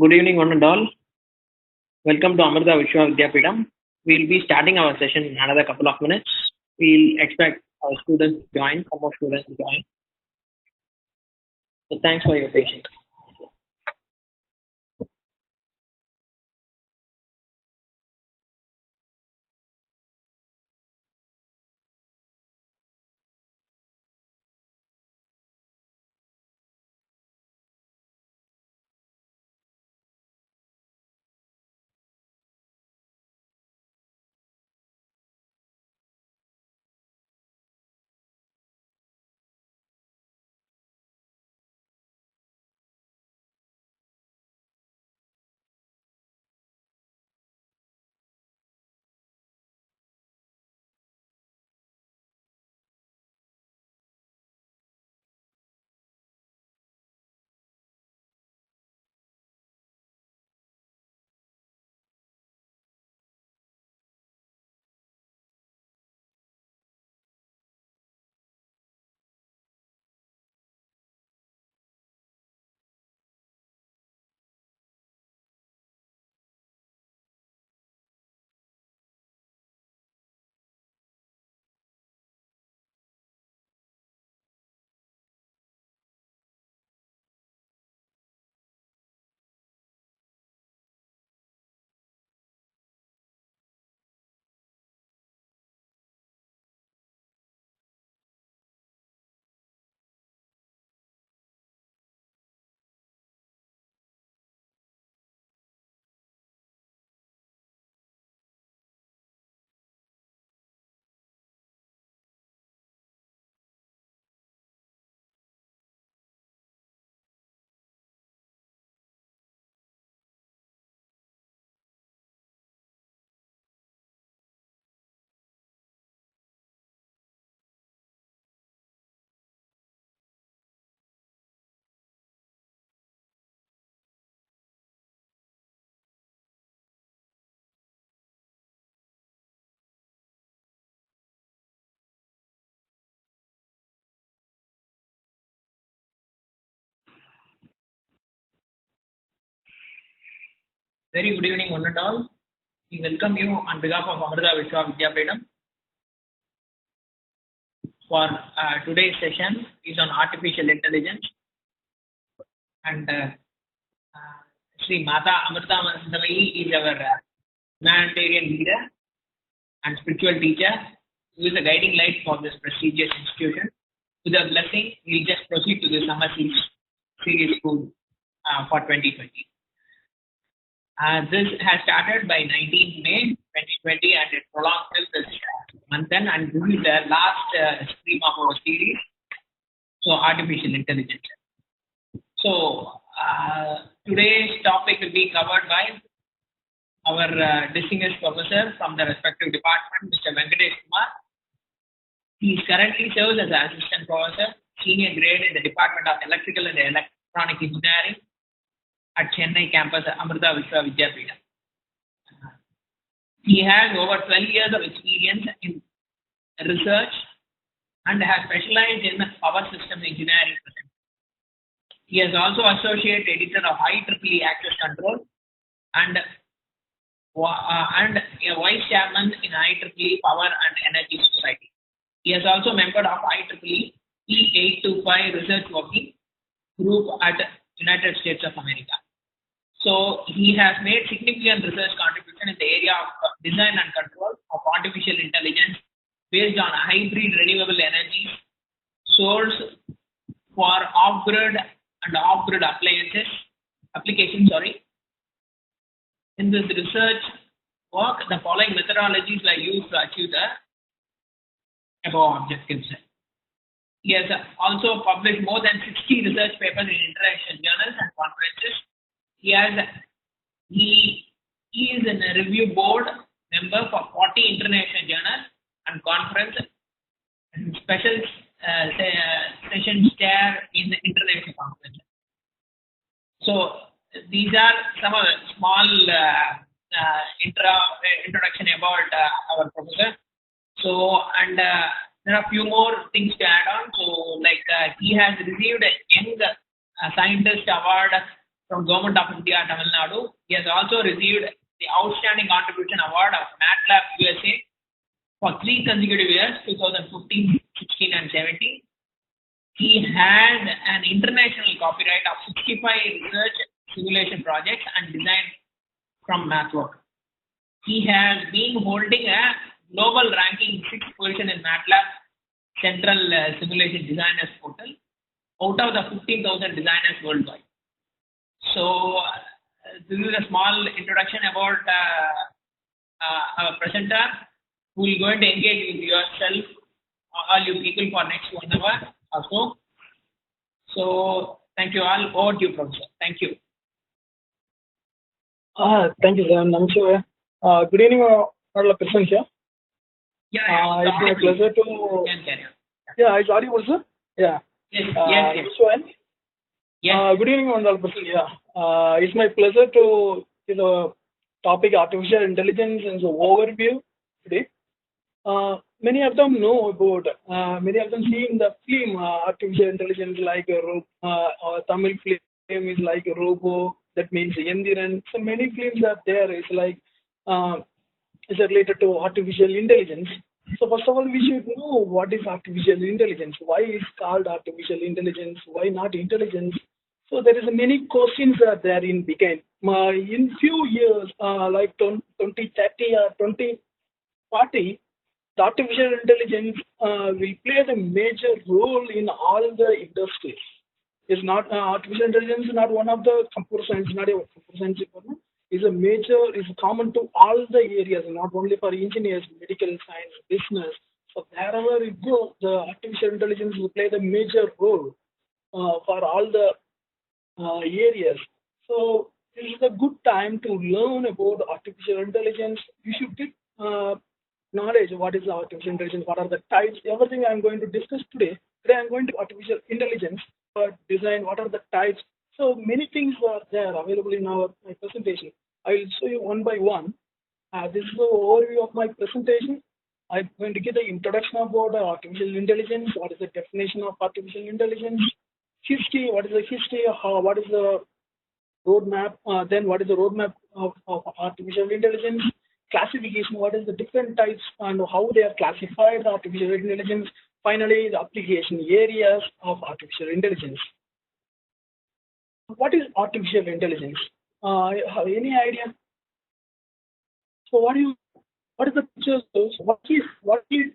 Good evening, one and all. Welcome to Amrita Vishwa Vidyapeetham. We'll be starting our session in another couple of minutes. We'll expect our students to join, some more students to join. So thanks for your patience. Very good evening, one and all. We welcome you on behalf of Amrita Vishwa Vidyapeetham for today's session is on artificial intelligence. And Sri Mata Amrita Mandavai is our humanitarian leader and spiritual teacher who is a guiding light for this prestigious institution. With a blessing, we'll just proceed to the summer series school for 2020. This has started by 19th May 2020 and it prolonged till this month end, and this is the last stream of our series. So, artificial intelligence. So, today's topic will be covered by our distinguished professor from the respective department, Mr. Venkateshkumar. He currently serves as an assistant professor, senior grade in the Department of Electrical and Electronic Engineering at Chennai campus Amrita Vishwa Vidyapeetham. He has over 12 years of experience in research and has specialized in power system engineering. He is also associate editor of IEEE Access Control and a vice chairman in IEEE Power and Energy Society. He is also member of IEEE E825 Research Working Group at United States of America. So he has made significant research contribution in the area of design and control of artificial intelligence based on hybrid renewable energy source for off-grid and off-grid applications. In this research work, the following methodologies were used to achieve the above objectives. He has also published more than 60 research papers in international journals and conferences. He is a review board member for 40 international journals and conferences and special session chair in the international conferences. So these are some of the small introduction about our professor. So, and there are a few more things to add on. So, like he has received a Young Scientist Award from Government of India, Tamil Nadu. He has also received the Outstanding Contribution Award of MATLAB USA for 3 consecutive years, 2015, 16 and 17. He had an international copyright of 65 research simulation projects and design from MathWork. He has been holding a global ranking 6th position in MATLAB Central Simulation Designers Portal out of the 15,000 designers worldwide. So, this is a small introduction about our presenter who is going to engage with yourself, all you people, for next 1 hour or so. So, thank you all. Over to you, Professor. Thank you. Thank you, sir. Namaste. Good evening, all present here. Yeah, it's my pleasure to. Yeah, it's audible, sir. Yeah. Yes. Vishwa. Yes. Good evening, all present. Yeah. It's my pleasure to topic artificial intelligence and so overview today. Many of them know about. Many of them see in the film artificial intelligence like or Tamil film is like a robo. That means Yendiran. So many films are there. It's like is related to artificial intelligence. So first of all, we should know what is artificial intelligence. Why is called artificial intelligence? Why not intelligence? So there is many questions are there in beginning. In few years, like 2030 or 2040, the artificial intelligence will play a major role in all the industries. It's not artificial intelligence is not one of the computer science, not a computer science department. Is a major, is common to all the areas, not only for engineers, medical science, business. So wherever you go, the artificial intelligence will play the major role for all the areas. So this is a good time to learn about artificial intelligence. You should get knowledge what is artificial intelligence, what are the types, everything I'm going to discuss today. Today I'm going to artificial intelligence design, what are the types. So many things are there available in my presentation. I will show you one by one. This is the overview of my presentation. I'm going to give the introduction about artificial intelligence. What is the definition of artificial intelligence? History. What is the history? What is the roadmap? Then what is the roadmap of artificial intelligence? Classification. What is the different types and how they are classified? Artificial intelligence. Finally, the application areas of artificial intelligence. What is artificial intelligence? Have any idea? So what is the picture? What is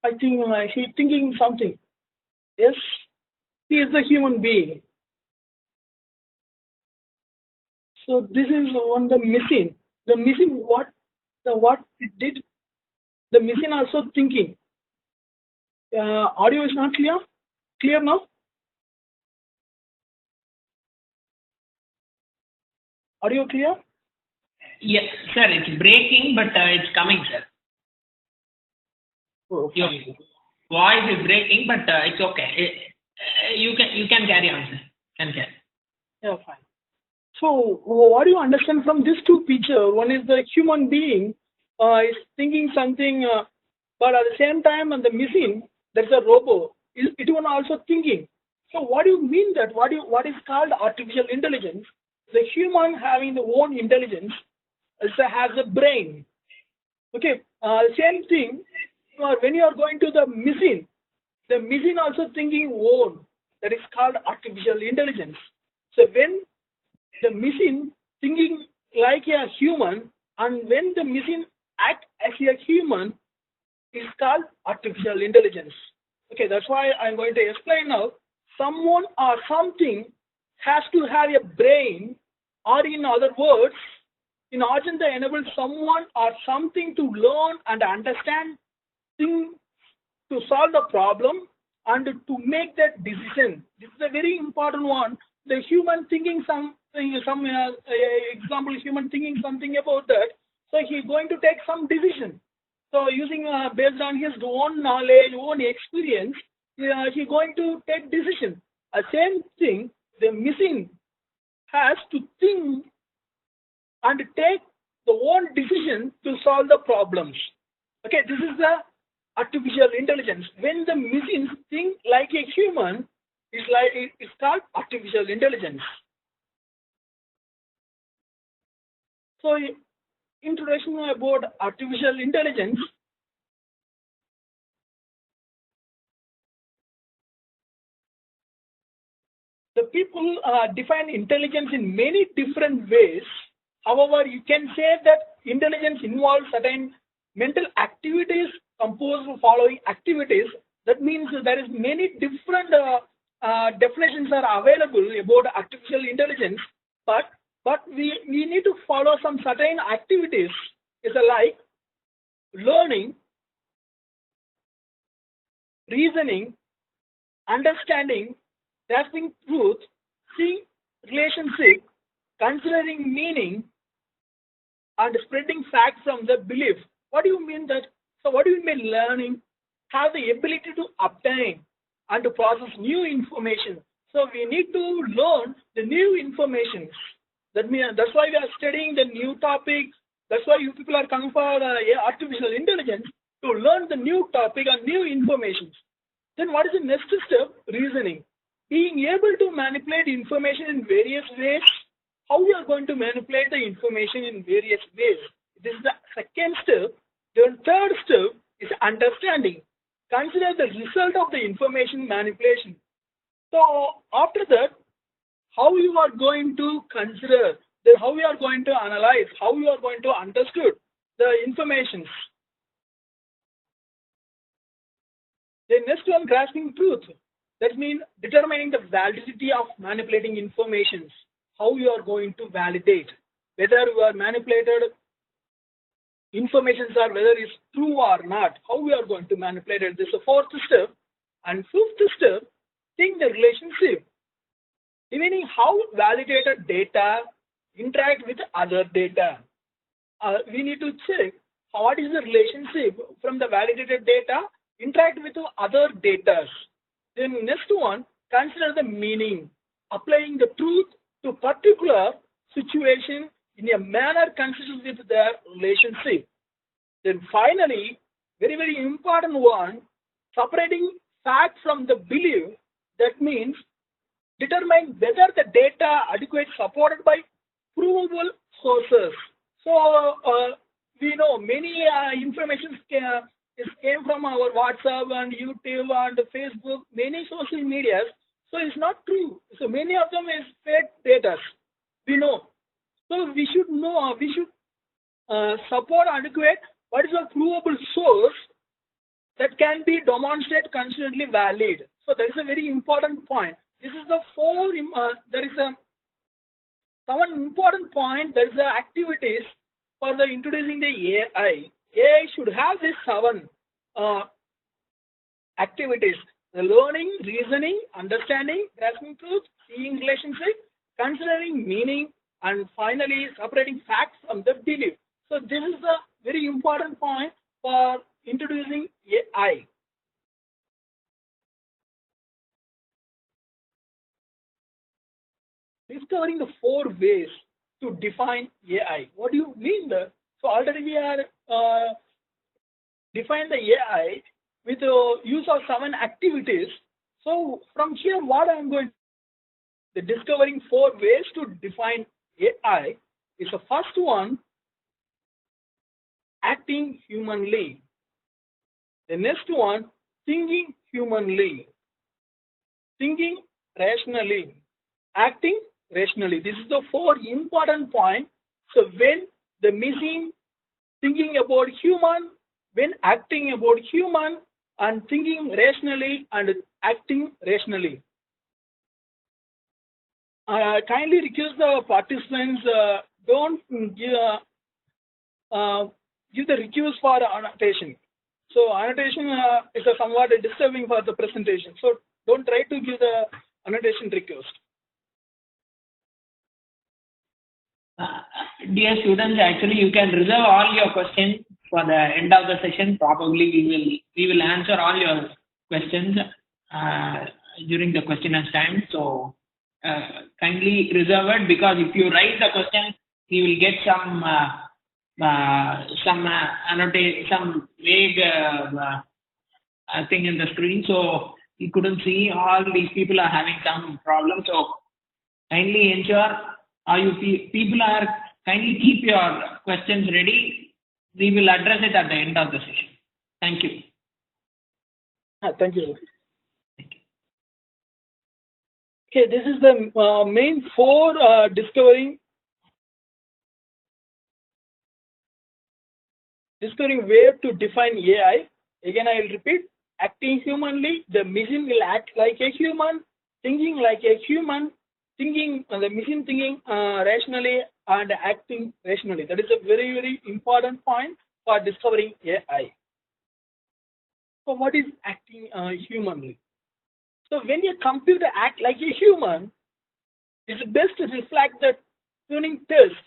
I think he's thinking something. Yes, he is a human being. So this is on the machine. The machine what it did. The machine also thinking. Audio is not clear. Clear now? Audio clear? Yes, sir. It's breaking, but it's coming, sir. Oh, your voice is breaking, but it's okay. You can carry on, sir. Can carry. Yeah, fine. So what do you understand from these two pictures? One is the human being is thinking something, but at the same time, on the machine, there's a robot. It was also thinking. So what do you mean that? What is called artificial intelligence? The human having the own intelligence also has a brain. Okay, same thing. When you are going to the machine also thinking own. That is called artificial intelligence. So when the machine thinking like a human, and when the machine act as a human, is called artificial intelligence. Okay, that's why I'm going to explain now. Someone or something has to have a brain, or in other words, in order to enable someone or something to learn and understand, think, to solve the problem and to make that decision. This is a very important one. The human thinking example, human thinking something about that. So he's going to take some decision. So using based on his own knowledge, own experience, he's going to take decision. Same thing, the machine has to think and take the own decision to solve the problems. Okay, this is the artificial intelligence. When the machines think like a human, it's called artificial intelligence. So, introduction about artificial intelligence. The people define intelligence in many different ways. However, you can say that intelligence involves certain mental activities composed of following activities. That means there is many different definitions are available about artificial intelligence, but we need to follow some certain activities. It's like learning, reasoning, understanding, grasping truth, seeing relationship, considering meaning, and spreading facts from the belief. What do you mean that? So what do you mean learning? Have the ability to obtain and to process new information. So we need to learn the new information. That's why we are studying the new topics. That's why you people are coming for artificial intelligence to learn the new topic and new information. Then what is the next step? Reasoning. Being able to manipulate information in various ways. How we are going to manipulate the information in various ways. This is the second step. The third step is understanding. Consider the result of the information manipulation. So after that, how you are going to consider, then how you are going to analyze, how you are going to understand the information. The next one, grasping truth. That means determining the validity of manipulating information. How you are going to validate whether you are manipulated information or whether it's true or not. How we are going to manipulate it. This is the fourth step. And fifth step, think the relationship. Meaning how validated data interact with other data. We need to check what is the relationship from the validated data interact with other data. Then next one, consider the meaning. Applying the truth to particular situation in a manner consistent with their relationship. Then finally, very, very important one, separating fact from the belief. That means determine whether the data adequate supported by provable sources. So we know many information came from our WhatsApp and YouTube and Facebook, many social medias. So it's not true. So many of them is fake data. We know. So we should know, we should support adequate what is a provable source that can be demonstrated consistently valid. So that is a very important point. This is the there is one important point. There is the activities for the introducing the AI. AI should have these 7 activities. The learning, reasoning, understanding, grasping truth, seeing relationship, considering meaning, and finally separating facts from the belief. So this is the very important point for introducing AI. Discovering the 4 ways to define AI. What do you mean there? So already we are defined the AI with the use of 7 activities. So from here, what I am going, the discovering 4 ways to define AI is the first one, acting humanly. The next one, thinking humanly, thinking rationally, acting rationally. This is the 4 important points. So when the machine thinking about human, when acting about human, and thinking rationally and acting rationally. Kindly request the participants don't give the request for annotation. So annotation is somewhat disturbing for the presentation. So don't try to give the annotation request. Dear students, actually you can reserve all your questions for the end of the session. Probably we will answer all your questions during the question and time. So kindly reserve it, because if you write the question, you will get some vague thing in the screen. So he couldn't see. All these people are having some problems. So kindly ensure people are kindly keep your questions ready. We will address it at the end of the session. Thank you. Thank you. Okay, this is the main 4 discovering way to define AI. Again, I will repeat: acting humanly, the machine will act like a human; thinking like a human; the machine thinking rationally and acting rationally. That is a very, very important point for discovering AI. So, what is acting humanly? So, when a computer acts like a human, it's best to reflect the tuning test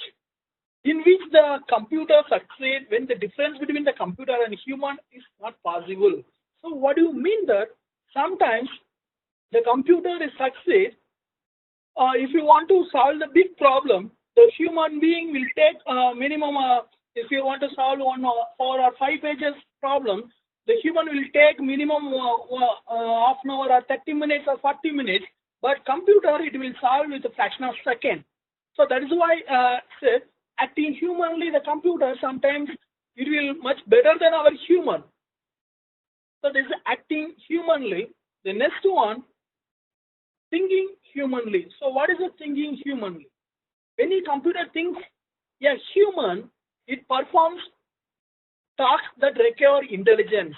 in which the computer succeeds when the difference between the computer and human is not possible. So what do you mean that sometimes the computer is succeed if you want to solve the big problem, the human being will take minimum if you want to solve 4 or 5 pages problem, the human will take minimum half an hour or 30 minutes or 40 minutes, but computer it will solve with a fraction of a second. So that is why said acting humanly, the computer sometimes it will much better than our human. So this is acting humanly. The next one, thinking humanly. So what is the thinking humanly? When a computer thinks a human, it performs tasks that require intelligence.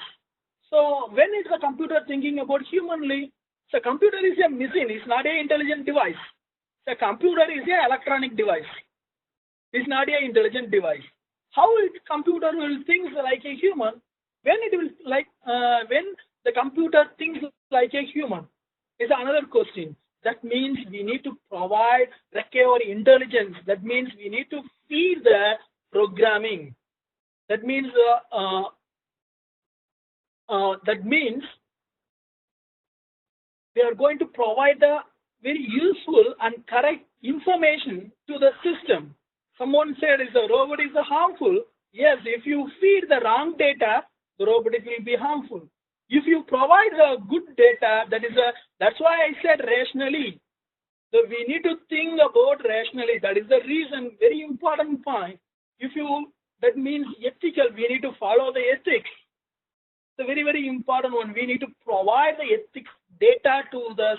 So when is the computer thinking about humanly? So computer is a machine, it's not an intelligent device. The computer is an electronic device. It's not an intelligent device. How computer will think like a human? When it will when the computer thinks like a human is another question. That means we need to provide recovery intelligence. That means we need to feed the programming. That means we are going to provide the very useful and correct information to the system. Someone said is the robot is harmful. Yes, if you feed the wrong data, the robot will be harmful. If you provide the good data, that's why I said rationally. So we need to think about rationally. That is the reason, very important point. That means ethical, we need to follow the ethics. It's a very, very important one. We need to provide the ethics data to the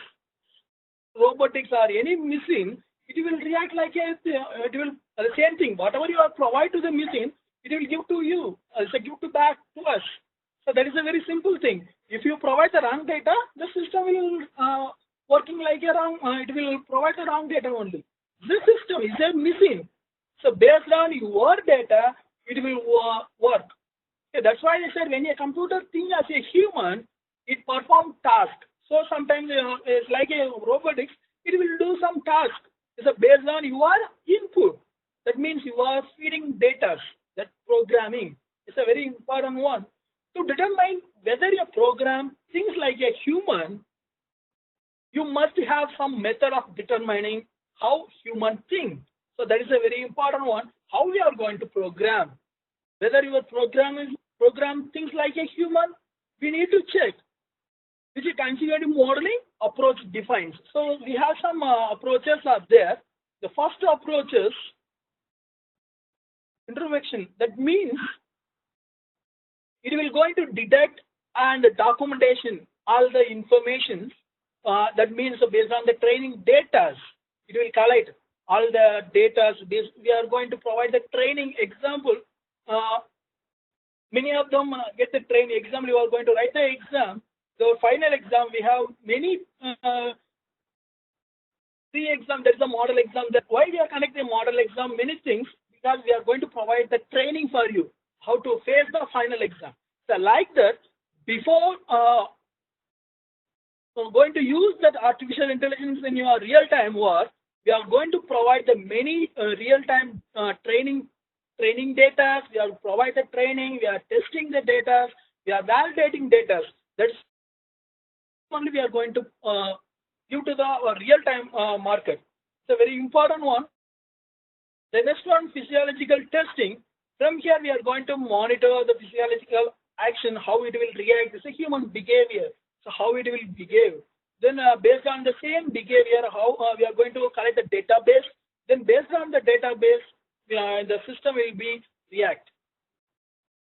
robotics or any machine. It will react like the same thing. Whatever you are provide to the machine, it will give to you. Give back to us. So that is a very simple thing. If you provide the wrong data, the system will working like a wrong. It will provide the wrong data only. This system is a machine. So based on your data, it will work. Okay, that's why I said when a computer thinks as a human, it performs tasks. So sometimes it's like a robotics. It will do some task. It's based on your input. That means you are feeding data. That programming is a very important one. To determine whether your program thinks like a human, you must have some method of determining how human think. So that is a very important one. How we are going to program. Whether your program thinks like a human, we need to check. Which is continuity modeling approach defines. So we have some approaches are there. The first approach is introduction. That means it will going to detect and documentation all the information. That means based on the training data, it will collect all the data. We are going to provide the training example. Many of them get the training example. You are going to write the exam. The final exam, we have many pre-exam, there is a model exam. That why we are conducting a model exam, many things, because we are going to provide the training for you, how to face the final exam. So like that, before going to use that artificial intelligence in your real-time work, we are going to provide the many real-time training data. We are provide the training, we are testing the data, we are validating data. That's only we are going to give to the real-time market. It's a very important one. The next one, physiological testing. From here, we are going to monitor the physiological action, how it will react. It's a human behavior. So how it will behave. Then based on the same behavior, how we are going to collect the database. Then based on the database, the system will be react.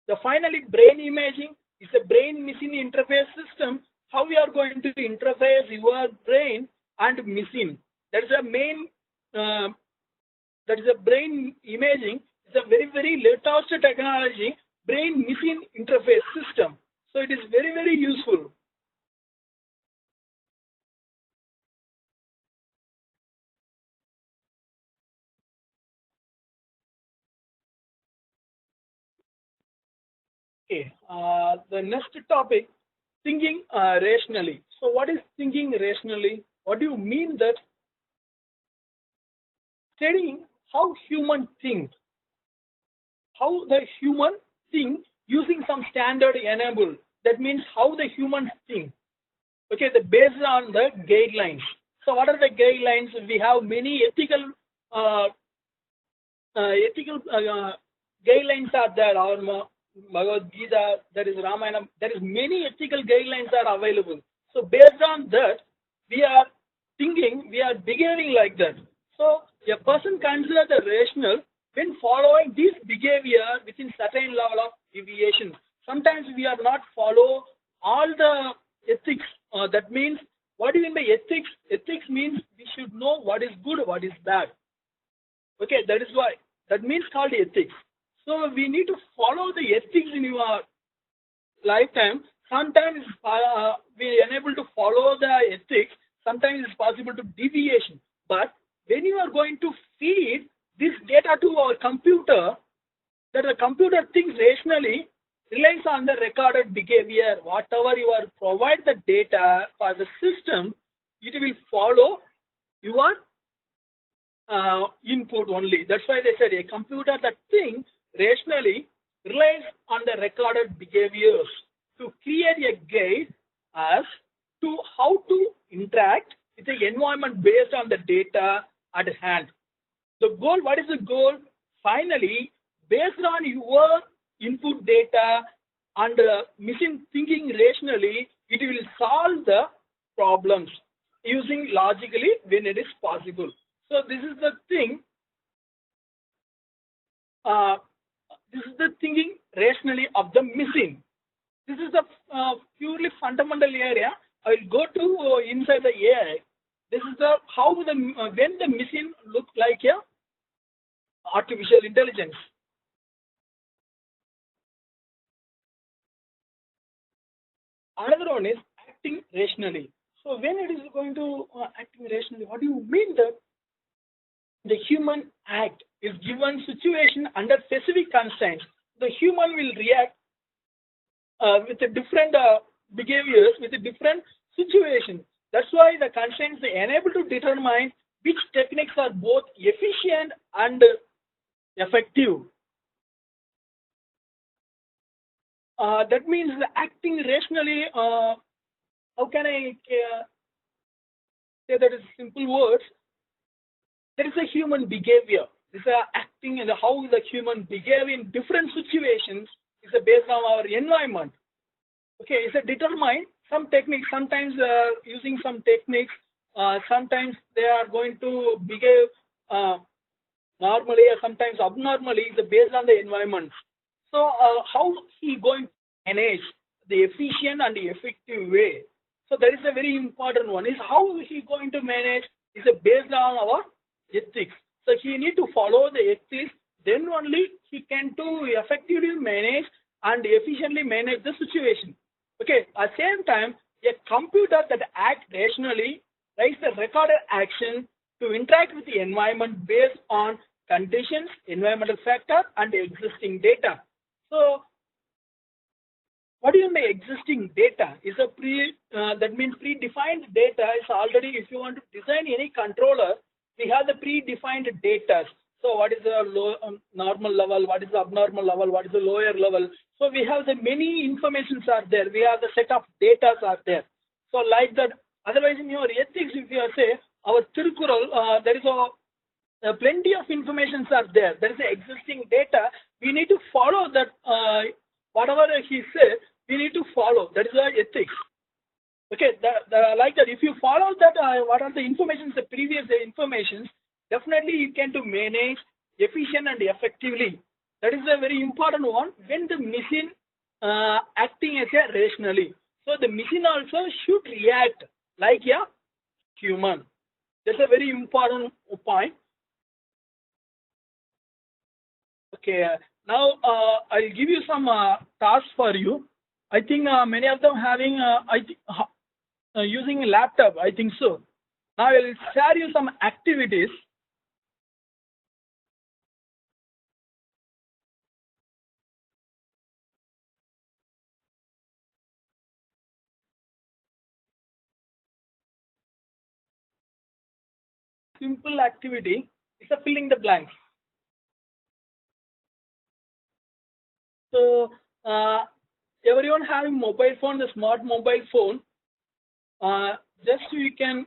The finally brain imaging is a brain-machine interface system. How we are going to interface your brain and machine. That is a main. That is a brain imaging. It's a very, very latest technology, brain-machine interface system. So it is very, very useful. Okay. The next topic, thinking rationally. So what is thinking rationally? What do you mean that? Studying how human think, how the human think using some standard enable. That means how the humans think. Okay, based on the guidelines. So what are the guidelines? We have many ethical guidelines are there. Our Bhagavad Gita, there is Ramayana, there is many ethical guidelines are available. So based on that, we are thinking, we are behaving like that. So a person considers the rational when following this behavior within certain level of deviation. Sometimes we are not follow all the ethics. That means, what do you mean by ethics? Ethics means we should know what is good, what is bad. Okay, that is why. That means called ethics. So we need to follow the ethics in your lifetime. Sometimes we are unable to follow the ethics. Sometimes it's possible to deviation. But when you are going to feed this data to our computer, that the computer thinks rationally, relies on the recorded behavior. Whatever you are provide the data for the system, it will follow your input only. That's why they said a computer that thinks rationally relies on the recorded behaviors to create a guide as to how to interact with the environment based on the data at hand. The goal, what is the goal? Finally, based on your input data and machine thinking rationally, it will solve the problems using logically when it is possible. So this is the thing. This is the thinking rationally of the machine. This is the purely fundamental area. I will go to inside the AI. This is the how the when the machine looks like a artificial intelligence. Another one is acting rationally. So when it is going to acting rationally, what do you mean that the human act is given situation under specific constraints? The human will react with a different behaviors, with a different situation. That's why the constraints are able to determine which techniques are both efficient and effective. That means acting rationally. How can I say that in simple words? There is a human behavior. This is acting and how the human behave in different situations is based on our environment. Okay, it's a determined some techniques. Sometimes using some techniques. Sometimes they are going to behave normally, or sometimes abnormally. It's based on the environment. So how he going to manage the efficient and the effective way? So that is a very important one. Is how he going to manage is based on our ethics. So he need to follow the ethics. Then only he can to effectively manage and efficiently manage the situation. Okay. At the same time, a computer that acts rationally writes the recorded action to interact with the environment based on conditions, environmental factor, and existing data. So, what do you mean by existing data? Is a that means predefined data is already. If you want to design any controller, we have the predefined data. So, what is the normal level? What is the abnormal level? What is the lower level? So, we have the many informations are there. We have the set of data are there. So, like that. Otherwise, in your ethics, if you say our Tirukural, there is plenty of informations are there. There is existing data. We need to follow that. Whatever he said, we need to follow. That is our ethics. Okay, like that. If you follow that, what are the informations, the previous informations, definitely you can to manage efficient and effectively. That is a very important one when the machine acting as a rationally. So the machine also should react like a human. That's a very important point. Okay, now I'll give you some tasks for you. I think many of them having using a laptop. I think so. Now I'll share you some activities. Simple activity is a filling the blanks. So everyone having mobile phone, the smart mobile phone, just you can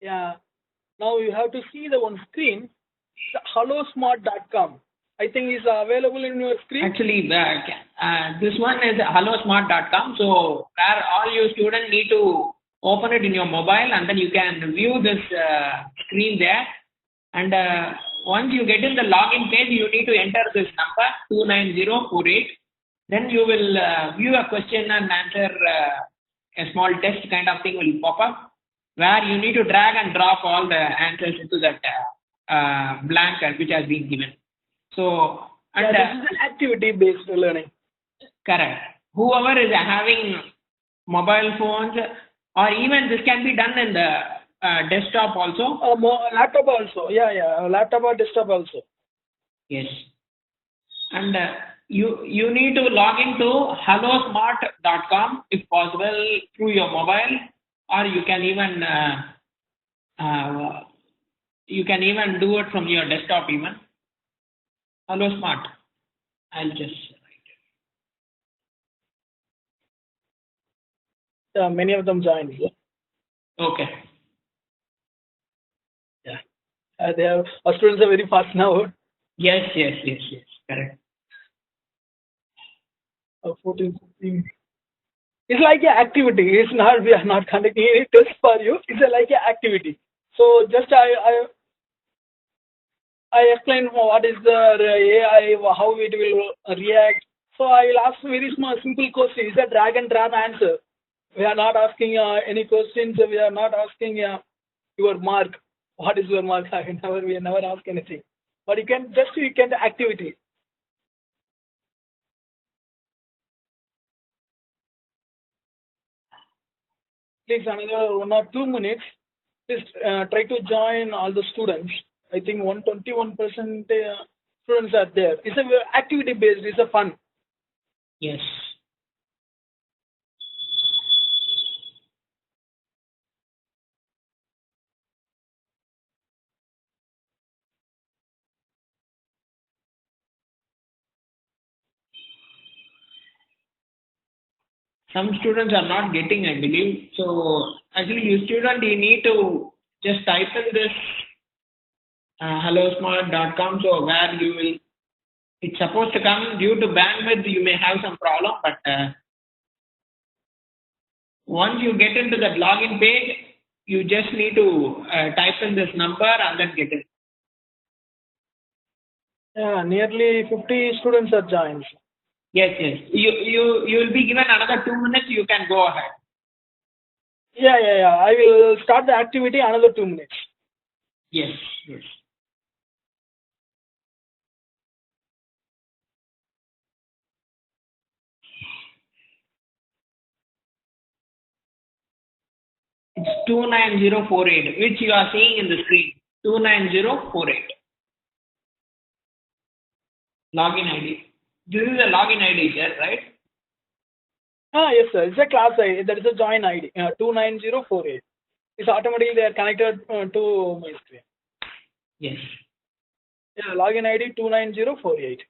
yeah. Now you have to see the one screen, the hellosmart.com. I think is available in your screen. Actually, this one is hellosmart.com. So where all you students need to open it in your mobile, and then you can view this screen there. And once you get in the login page, you need to enter this number 29048. Then you will view a question and answer, a small test kind of thing will pop up, where you need to drag and drop all the answers into that blank which has been given. So, and this is activity-based learning. Correct. Whoever is having mobile phones, or even this can be done in the desktop also. Laptop also. Yeah. Laptop or desktop also. Yes. And you need to log into hellosmart.com if possible through your mobile, or you can even do it from your desktop even. Hello Smart. I'll just write it. Many of them joined. Yeah? Okay. Yeah. Our students are very fast now. Yes. Correct. 14, 15. It's like an activity. It's not, we are not conducting any test for you. It's like an activity. So just I explain what is the AI, how it will react. So I will ask very small, simple question. It's a drag and drop answer. We are not asking any questions. We are not asking your mark. What is your mark? We never ask anything. But you can activity. Please another 1 or 2 minutes. Please try to join all the students. I think 121% students are there. It's a activity based. It's a fun. Yes. Some students are not getting, I believe. So actually, you student, you need to just type in this hellosmart.com. So where you will, it's supposed to come due to bandwidth. You may have some problem, but once you get into that login page, you just need to type in this number and then get it. Yeah, nearly 50 students are joined. Yes. You will be given another 2 minutes. You can go ahead. Yeah. I will start the activity another 2 minutes. Yes. It's 29048, which you are seeing in the screen. 29048. Login ID. This is a login ID here, right? Yes, sir. It's a class ID. That is a join ID. 29048. It's automatically they are connected to my screen. Yes. Yeah, login ID 29048.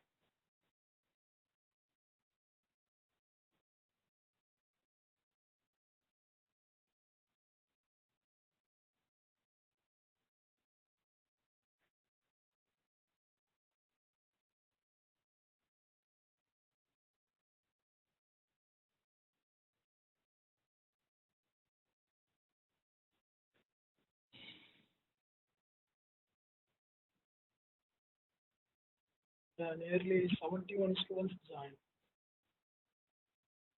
Nearly 71 students joined.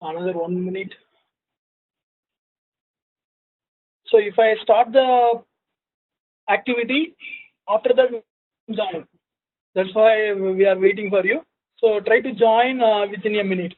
Another 1 minute. So if I start the activity, after that join. That's why we are waiting for you. So try to join within a minute.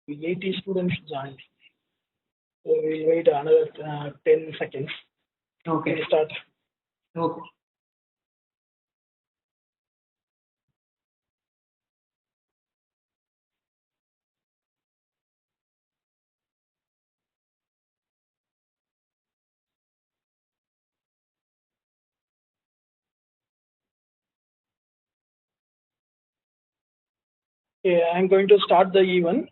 We 80 students joined. So we'll wait another 10 seconds. Okay. We'll start. Okay. Okay, I'm going to start the event.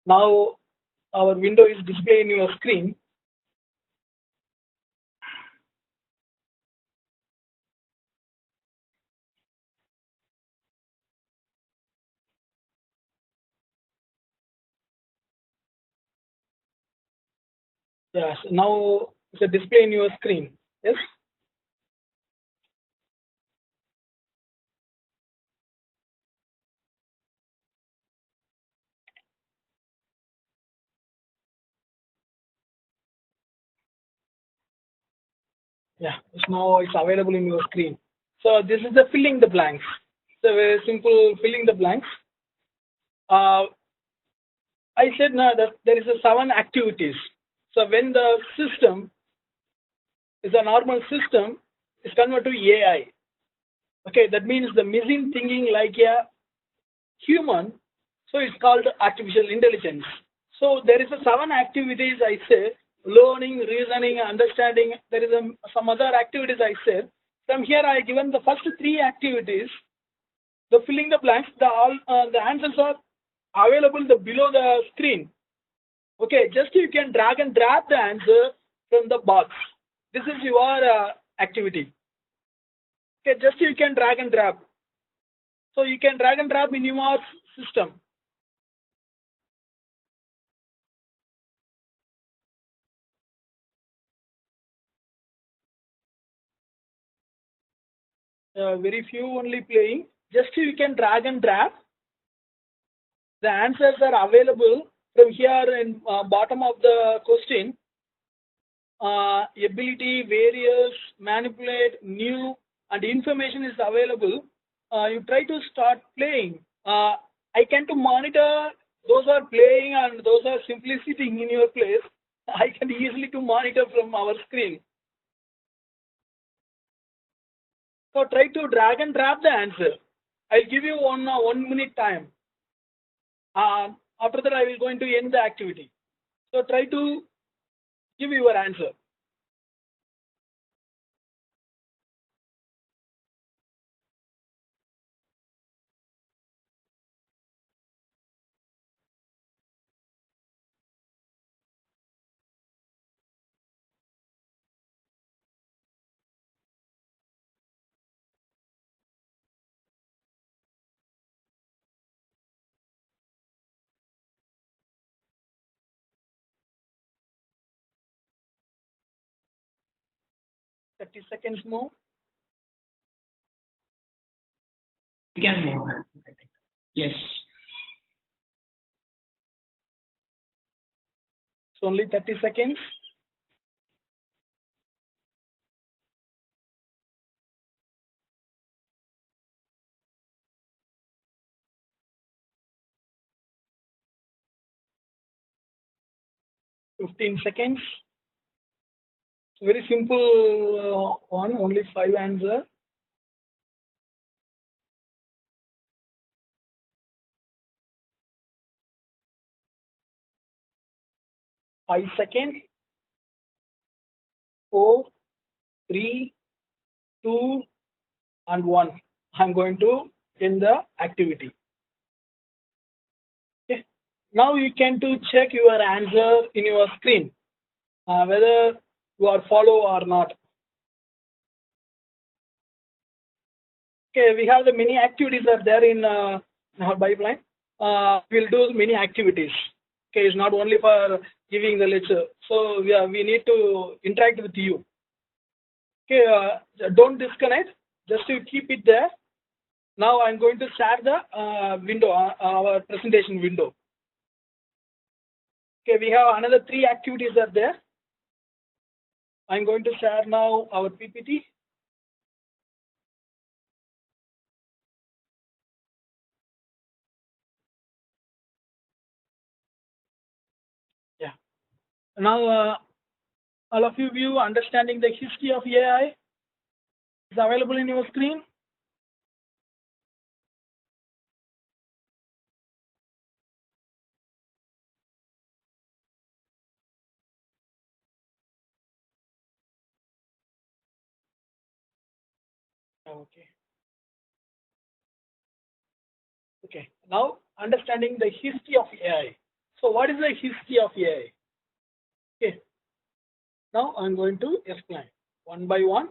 Now our window is displaying your screen. Yes, now it's a display in your screen. Yes. Yeah, now it's available in your screen. So this is the filling the blanks. So very simple filling the blanks. I said now that there is a 7 activities. So when the system is a normal system, is converted to AI. Okay, that means the machine thinking like a human. So it's called artificial intelligence. So there is a 7 activities I say: learning, reasoning, understanding. There is some other activities I said. From here I given the first 3 activities. The filling the blanks. The answers are available below the screen. Okay, just you can drag and drop the answer from the box. This is your activity. Okay, just you can drag and drop. So you can drag and drop in your system. Very few only playing. Just you can drag and drop. The answers are available from here in bottom of the question. Ability, various, manipulate, new, and information is available. You try to start playing. I can to monitor those are playing and those are simply sitting in your place. I can easily to monitor from our screen. So try to drag and drop the answer. I'll give you 1 minute time. After that, I will going to end the activity. So try to give your answer. Thirty seconds more. You can move. Yes. It's only 30 seconds. $15 seconds. Very simple one, only 5 answer. 5 seconds. 4, 3, 2, and 1. I'm going to end the activity. Now you can to check your answer in your screen, whether you are follow or not. Okay, we have the many activities are there in our pipeline. We'll do many activities. Okay, it's not only for giving the lecture. So we need to interact with you. Okay, don't disconnect. Just to keep it there. Now I'm going to share the window, our presentation window. Okay, we have another 3 activities are there. I'm going to share now our PPT. Yeah. Now, all of you understanding the history of AI is available in your screen. Okay. Okay. Now, understanding the history of AI. So, what is the history of AI? Okay. Now, I'm going to explain one by one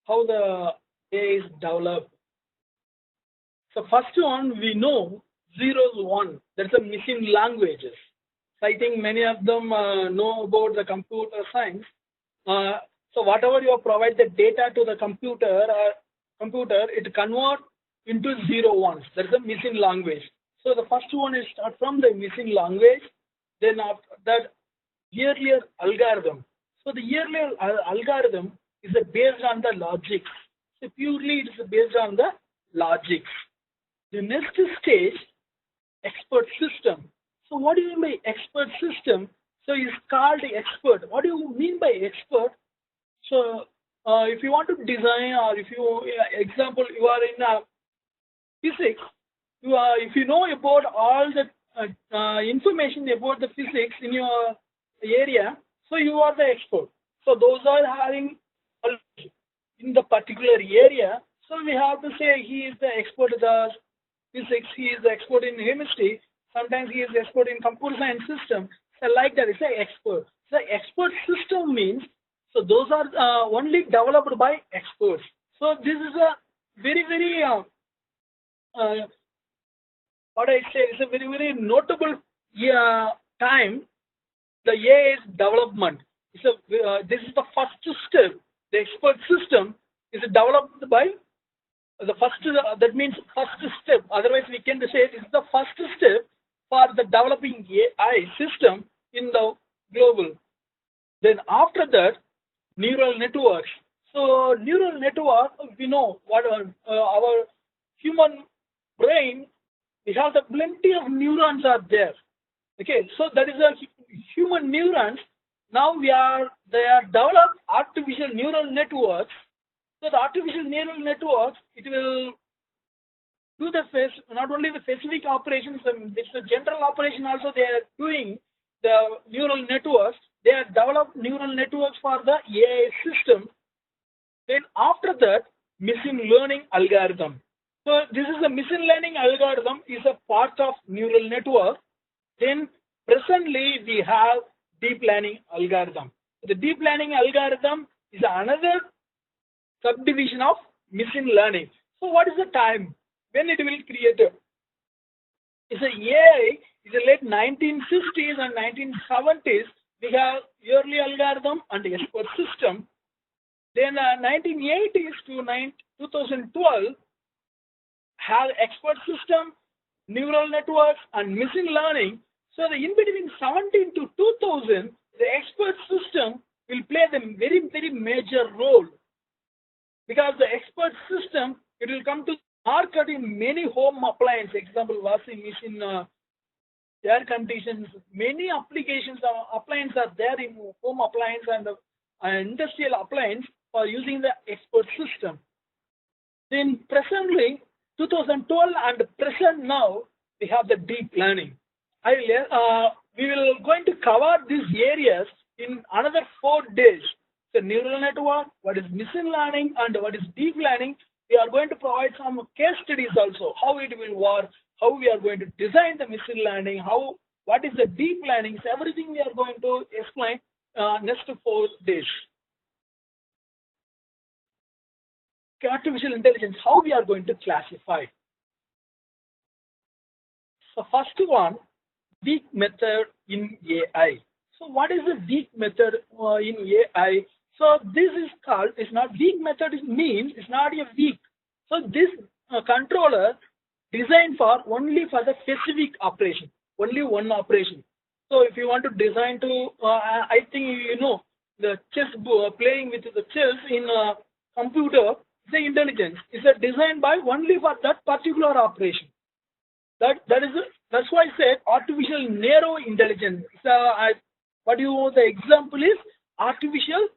how the AI is developed. So, first one, we know 0 is 1. That's a missing languages. So, I think many of them know about the computer science. So, whatever you provide the data to the computer, it converts into 0 1s. That's a missing language. So, the first one is start from the missing language. Then after that, earlier algorithm. So, the earlier algorithm is based on the logics. So, purely it is based on the logics. The next stage, expert system. So, what do you mean by expert system? So, it's called expert. What do you mean by expert? So, if you want to design, or if you, example, you are in physics, if you know about all the information about the physics in your area, so you are the expert. So, those are having in the particular area. So, we have to say he is the expert in the physics, he is the expert in chemistry, sometimes he is the expert in computer science system. So, like that, it's an expert. So, expert system means, so those are only developed by experts. So, this is a very, very, what I say, is a very, very notable time, the AI's development. This is the first step. The expert system is developed by the first, that means first step. Otherwise, we can say it is the first step for the developing AI system in the global. Then after that, neural networks. So neural network, we know what our human brain, we have the plenty of neurons are there. Okay, so that is a human neurons. Now they are developed artificial neural networks. So the artificial neural networks, it will do not only the specific operations, it's a general operation also they are doing the neural networks. They have developed neural networks for the AI system. Then after that, machine learning algorithm. So this is a machine learning algorithm is a part of neural network. Then presently we have deep learning algorithm. The deep learning algorithm is another subdivision of machine learning. So what is the time when it will create? It's a AI is the late 1960s and 1970s. We have early algorithm and expert system. Then 1980s to 2012 have expert system, neural networks, and machine learning. So the in between 17 to 2000, the expert system will play the very, very major role, because the expert system, it will come to market in many home appliances. Example, washing machine, air conditions, many applications appliances are there in home appliance and industrial appliance for using the expert system. Then presently 2012 and present now we have the deep learning. We will going to cover these areas in another 4 days. The neural network, what is machine learning, and what is deep learning. We are going to provide some case studies also, how it will work, how we are going to design the machine learning, what is the deep learning, so everything we are going to explain next 4 days. Artificial intelligence, how we are going to classify. So first one, weak method in AI. So what is the weak method in AI? So this is called, it's not weak method, it means it's not a weak. So this controller designed for only for the specific operation, only one operation. So if you want to design to, I think you know, the chess, playing with the chess in a computer, the intelligence is designed by only for that particular operation. That's why I said artificial narrow intelligence. So what you the example is artificial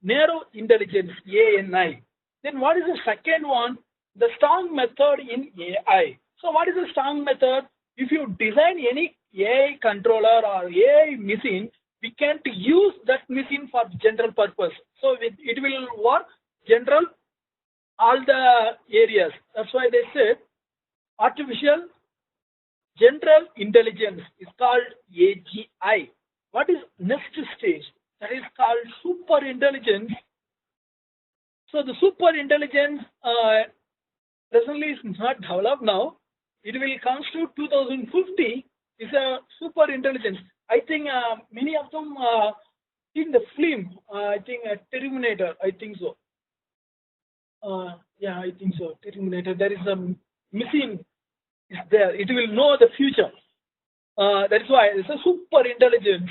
narrow intelligence, ANI. Then what is the second one? The strong method in AI. So what is the strong method? If you design any AI controller or AI machine, we can't use that machine for general purpose. So it will work general all the areas. That's why they said artificial general intelligence is called AGI. What is next stage? That is called super intelligence. So the super intelligence presently is not developed now. It will come to 2050. Is a super intelligence. I think many of them in the film. I think Terminator. I think so. Yeah, I think so. Terminator. There is a machine. Is there? It will know the future. That is why it's a super intelligence.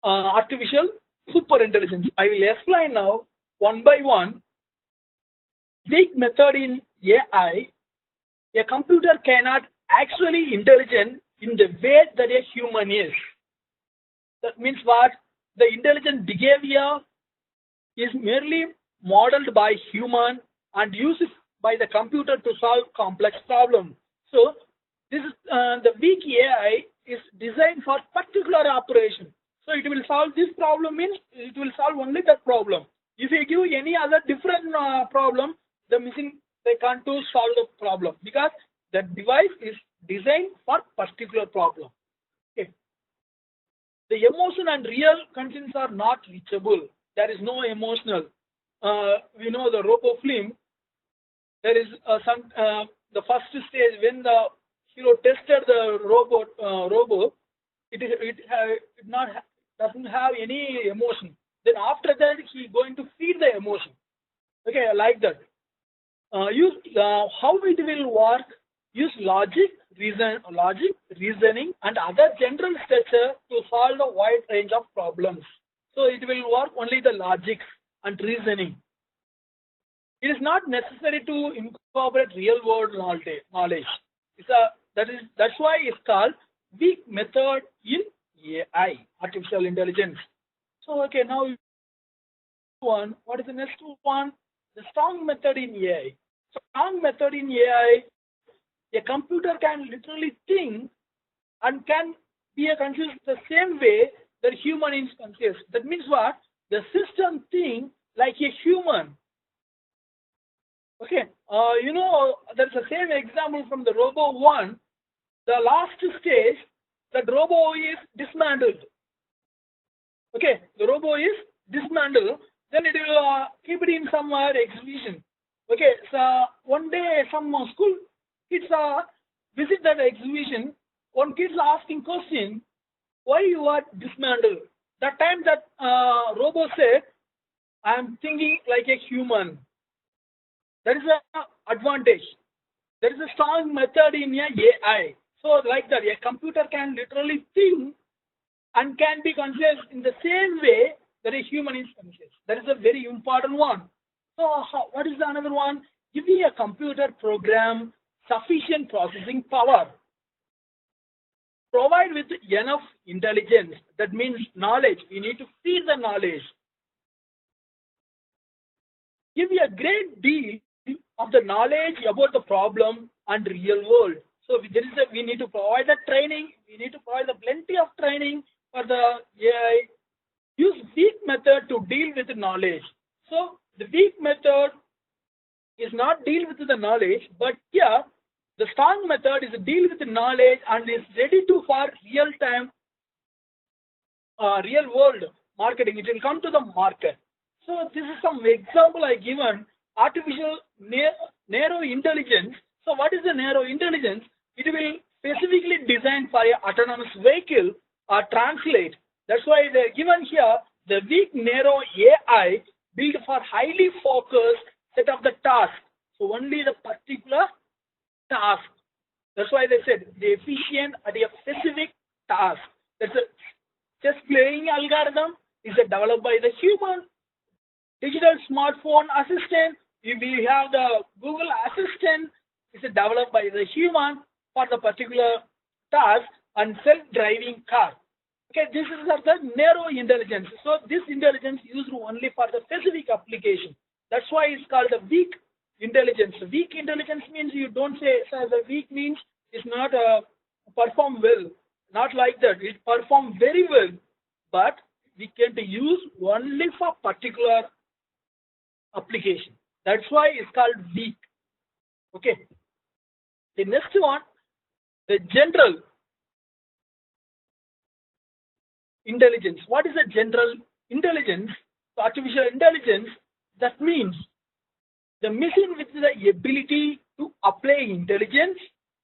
Artificial super intelligence. I will explain now one by one. Weak method in AI. A computer cannot actually intelligent in the way that a human is. That means what? The intelligent behavior is merely modeled by human and used by the computer to solve complex problems. So this is the weak AI is designed for particular operation. So it will solve this problem means it will solve only that problem. If you give any other different problem, the machine they can't do solve the problem because the device is designed for particular problem. Okay. The emotion and real concerns are not reachable. There is no emotional. We know the robo film. There is the first stage when the hero tested the robo, doesn't have any emotion. Then after that he going to feed the emotion. Okay, like that. How it will work? Use logic, reasoning, and other general structure to solve a wide range of problems. So it will work only the logic and reasoning. It is not necessary to incorporate real world knowledge. That's why it's called weak method in AI, artificial intelligence. So okay, now what is the next one? The strong method in AI. Strong method in AI. A computer can literally think and can be confused the same way that human is confused. That means what? The system thinks like a human. Okay, you know, there's the same example from the Robo 1. The last stage, the Robo is dismantled. Okay, the Robo is dismantled. Then it will keep it in some exhibition. Okay, so one day some school kids visit that exhibition. One kid is asking question, why you are dismantled? That time that Robo said, I am thinking like a human. That is an advantage. There is a strong method in AI. So like that, a computer can literally think and can be conscious in the same way that a human is conscious. That is a very important one. So what is the another one? Giving a computer program sufficient processing power. Provide with enough intelligence. That means knowledge. We need to feed the knowledge. Give you a great deal of the knowledge about the problem and real world. So we need to provide the training. We need to provide the plenty of training for the AI. Use weak method to deal with the knowledge. So the weak method is not deal with the knowledge, but here the strong method is deal with the knowledge and is ready to for real time, real world marketing. It will come to the market. So this is some example I given. Artificial narrow intelligence. So what is the narrow intelligence? It will specifically designed for a autonomous vehicle or translate. That's why they given here the weak narrow AI built for highly focused set of the task. So only the particular task. That's why they said the efficient at a specific task. That's a chess playing algorithm is developed by the human. Digital smartphone assistant, if we have the Google Assistant, is developed by the human for the particular task, and self-driving car. Okay, this is the narrow intelligence. So this intelligence used only for the specific application. That's why it's called a weak intelligence. Weak intelligence means you don't say the weak means it's not perform well. Not like that. It perform very well, but we can use only for particular application. That's why it's called weak. Okay. The next one, the general intelligence. What is a general intelligence? Artificial intelligence, that means the machine with the ability to apply intelligence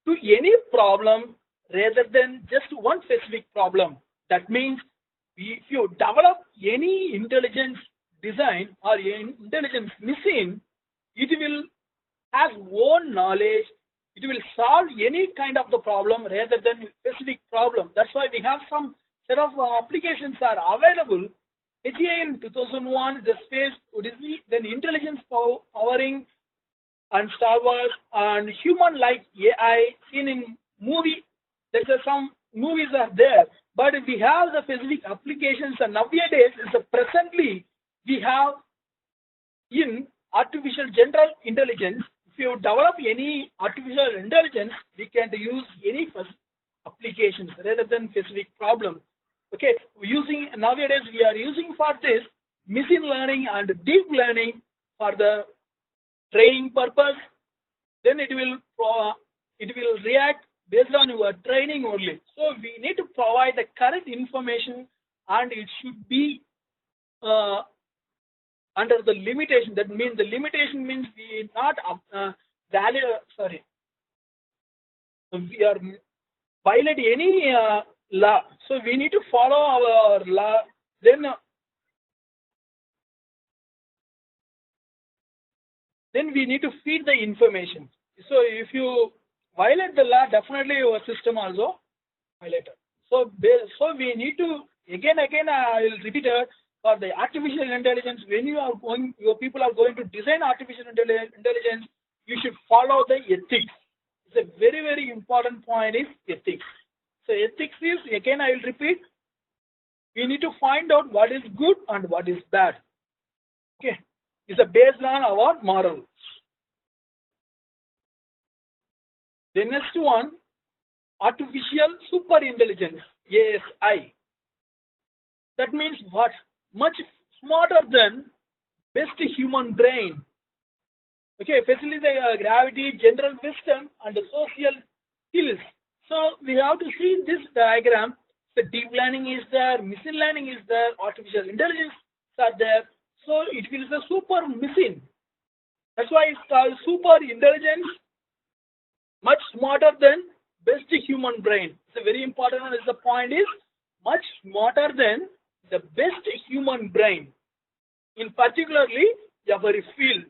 to any problem rather than just one specific problem. That means if you develop any intelligence design or intelligence machine, it will have own knowledge. It will solve any kind of the problem rather than specific problem. That's why we have some set of applications are available. HAI in 2001, the space Odyssey, then intelligence powering and Star Wars and human-like AI seen in movie. There's some movies are there, but we have the specific applications, and nowadays is presently we have in artificial general intelligence. If you develop any artificial intelligence, we can use any applications rather than specific problem. Okay, using nowadays we are using for this machine learning and deep learning for the training purpose. Then it will react based on your training only. So we need to provide the correct information, and it should be under the limitation. That means the limitation means we not we are violate any law. So we need to follow our law. Then we need to feed the information. So if you violate the law, definitely your system also violated. So we need to again I will repeat it. For the artificial intelligence, when your people are going to design artificial intelligence, you should follow the ethics. It's a very, very important point is ethics. So ethics is, again I will repeat, we need to find out what is good and what is bad. Okay, it's based on our morals. The next one, artificial super intelligence, ASI. That means what? Much smarter than best human brain. Okay, especially the gravity, general wisdom, and the social skills. So we have to see this diagram. The deep learning is there, machine learning is there, artificial intelligence are there. So it is a super machine. That's why it's called super intelligence. Much smarter than best human brain. It's a very important one. Is the point is much smarter than the best human brain, in particularly every field,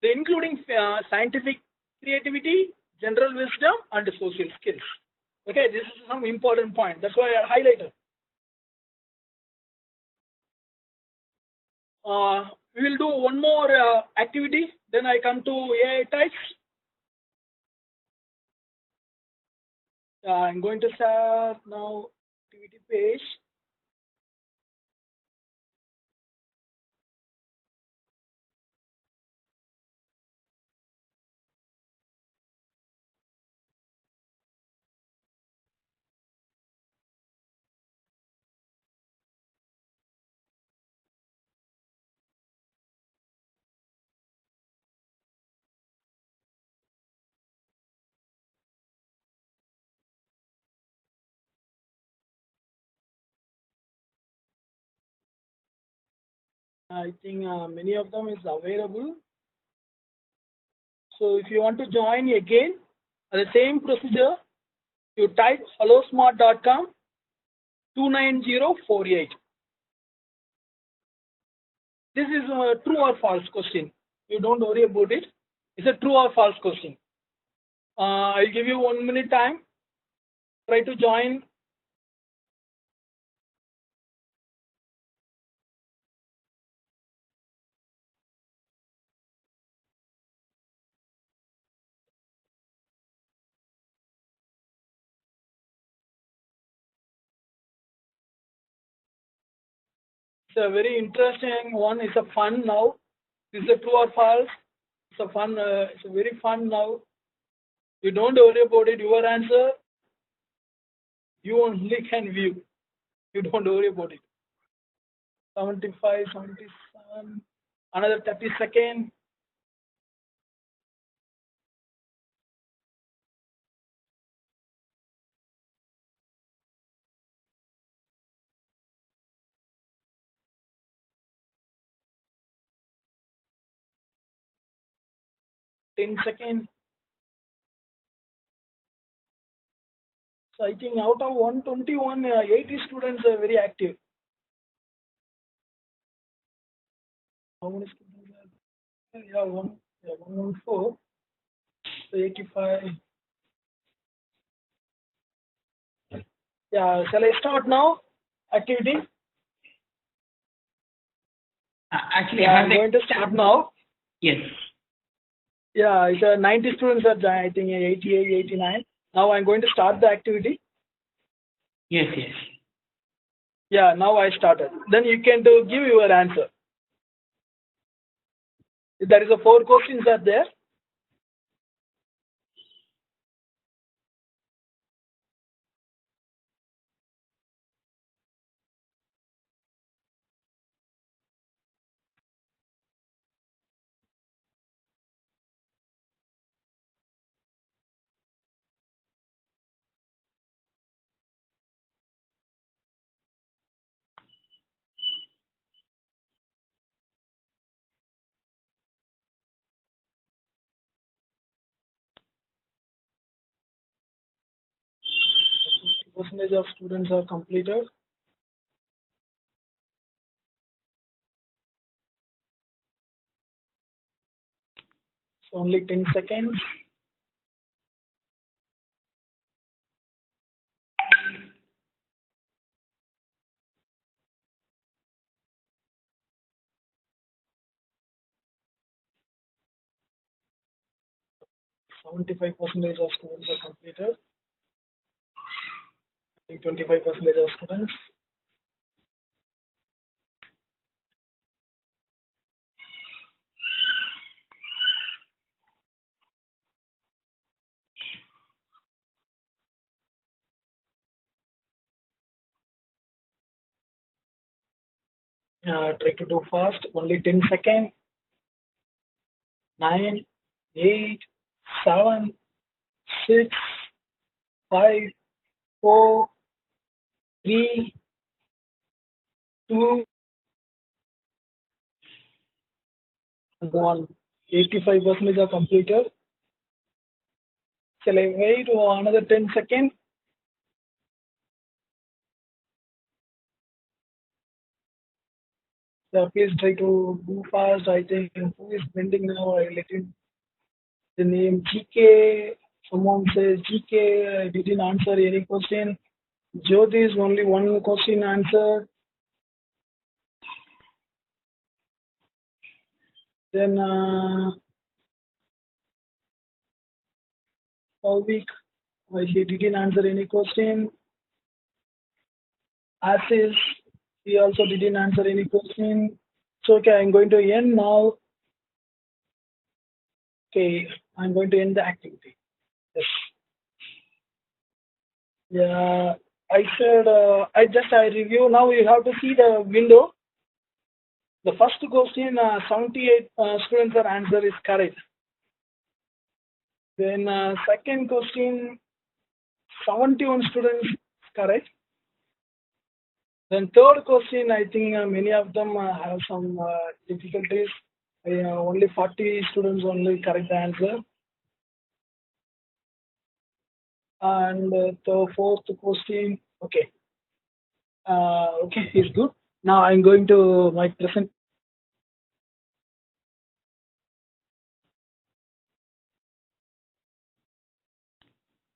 including scientific creativity, general wisdom, and social skills. Okay, this is some important point. That's why I highlighted. We will do one more activity. Then I come to AI types. I'm going to start now activity page. I think many of them is available. So if you want to join again, the same procedure, you type hellosmart.com 29048. This is a true or false question. You don't worry about it. It's a true or false question. I'll give you 1 minute time. Try to join. It's a very interesting one. It's a fun now. Is it true or false? It's a fun. It's a very fun now. You don't worry about it. Your answer, you only can view. You don't worry about it. 75, 77. Another 30 seconds. Seconds. So I think out of 121, 80 students are very active. How many students are there? Yeah, 114. So 85. Yeah, shall I start now? Activity? Actually, I'm going to start now. Yes. Yeah, it's 90 students are joined, I think 88, 89. Now I'm going to start the activity. Yes. Yeah, now I started. Then you can give your answer. There is a 4 questions are there. Percentage of students are completed. So only 10 seconds. %75 of students are completed. I think 25% of students. Try to do fast. Only 10 seconds. 9, 8, 7, 6, 5, 4, 3, 2, 1. 85% are completed. Shall I wait another 10 seconds? Yeah, please try to do fast. I think who is pending now? I let him. The name GK. Someone says GK. I didn't answer any question. Jyoti is only one question answered. Then Pavik, he didn't answer any question. Assis, he also didn't answer any question. So okay, I'm going to end now. Okay, I'm going to end the activity. Yes. Yeah, I said I review. Now you have to see the window. The first question, 78 students are answer is correct. Then second question, 71 students correct. Then third question, I think many of them have some difficulties. Only 40 students only correct answer. And the fourth question, okay. Okay, is good. Now I'm going to my present.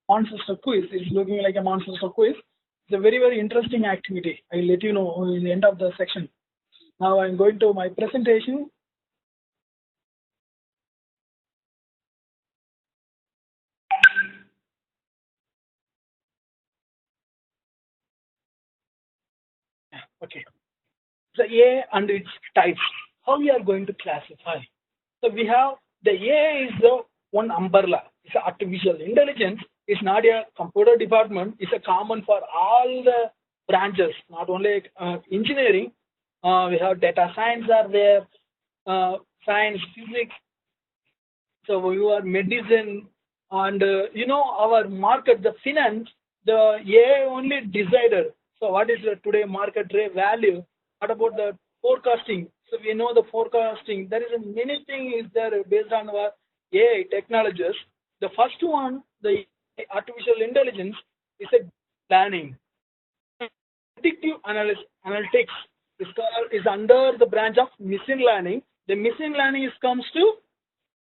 Monster quiz is looking like a monster quiz. It's a very, very interesting activity. I'll let you know in the end of the section. Now I'm going to my presentation. Okay. The A and its types. How we are going to classify? So we have the A is the one umbrella. It's artificial intelligence. It's not a computer department. It's a common for all the branches, not only engineering. We have data science are there, science, physics. So we have medicine, and our market, the finance, the AI only decided. So what is the today market rate value? What about the forecasting? So we know the forecasting. There is a many things is there based on our AI technologies. The first one, the artificial intelligence, is a planning. Predictive analytics is under the branch of machine learning. The machine learning comes to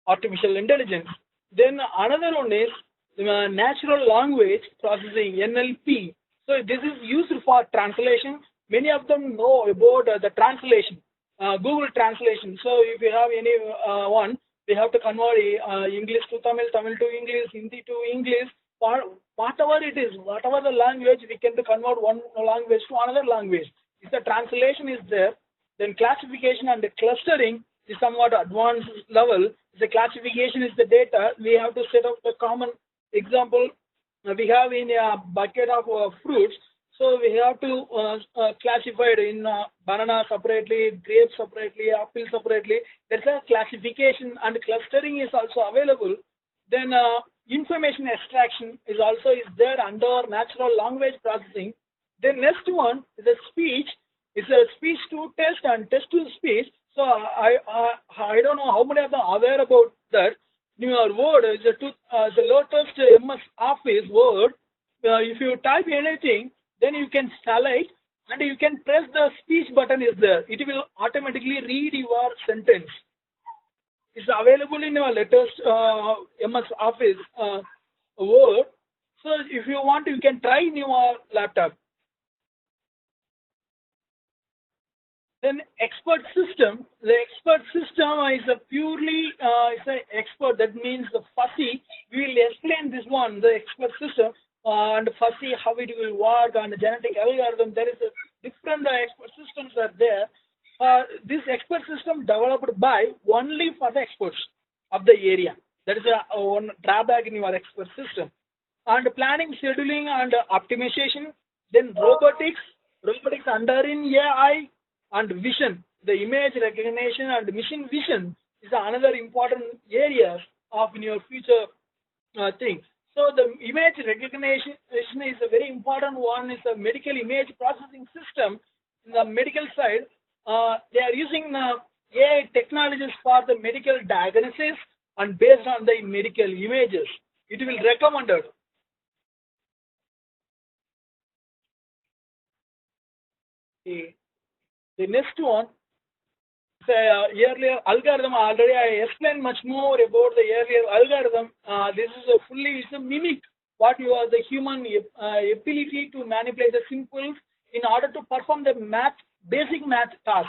artificial intelligence. Then another one is natural language processing, NLP. So this is used for translation. Many of them know about the translation, Google translation. So if you have any one, we have to convert English to Tamil, Tamil to English, Hindi to English, whatever it is, whatever the language, we can convert one language to another language. If the translation is there, then classification and the clustering is somewhat advanced level. The classification is the data. We have to set up the common example. We have in a bucket of fruits. So we have to classify it in banana separately, grapes separately, apple separately. There's a classification and clustering is also available. Then information extraction is also there under natural language processing. Then next one is a speech. It's a speech to text and text to speech. So I don't know how many of them are aware about that. Your word is the latest MS Office word. If you type anything, then you can select and you can press the speech button is there. It will automatically read your sentence. It's available in your latest MS Office Word. So if you want, you can try in your laptop. Then expert system. The expert system is a purely it's an expert. That means the fuzzy. We will explain this one, the expert system, and fuzzy how it will work, and the genetic algorithm. There is a different expert systems are there. This expert system developed by only for the experts of the area. That is one drawback in your expert system. And planning, scheduling, and optimization. Then robotics under in AI. And vision, the image recognition and machine vision is another important area of in your future thing. So the image recognition is a very important one. It's a medical image processing system. In the medical side, they are using AI technologies for the medical diagnosis, and based on the medical images, it will recommend it. The next one, the earlier algorithm, already I explained much more about the earlier algorithm. This is it's a mimic what you are the human ability to manipulate the symbols in order to perform the basic math task.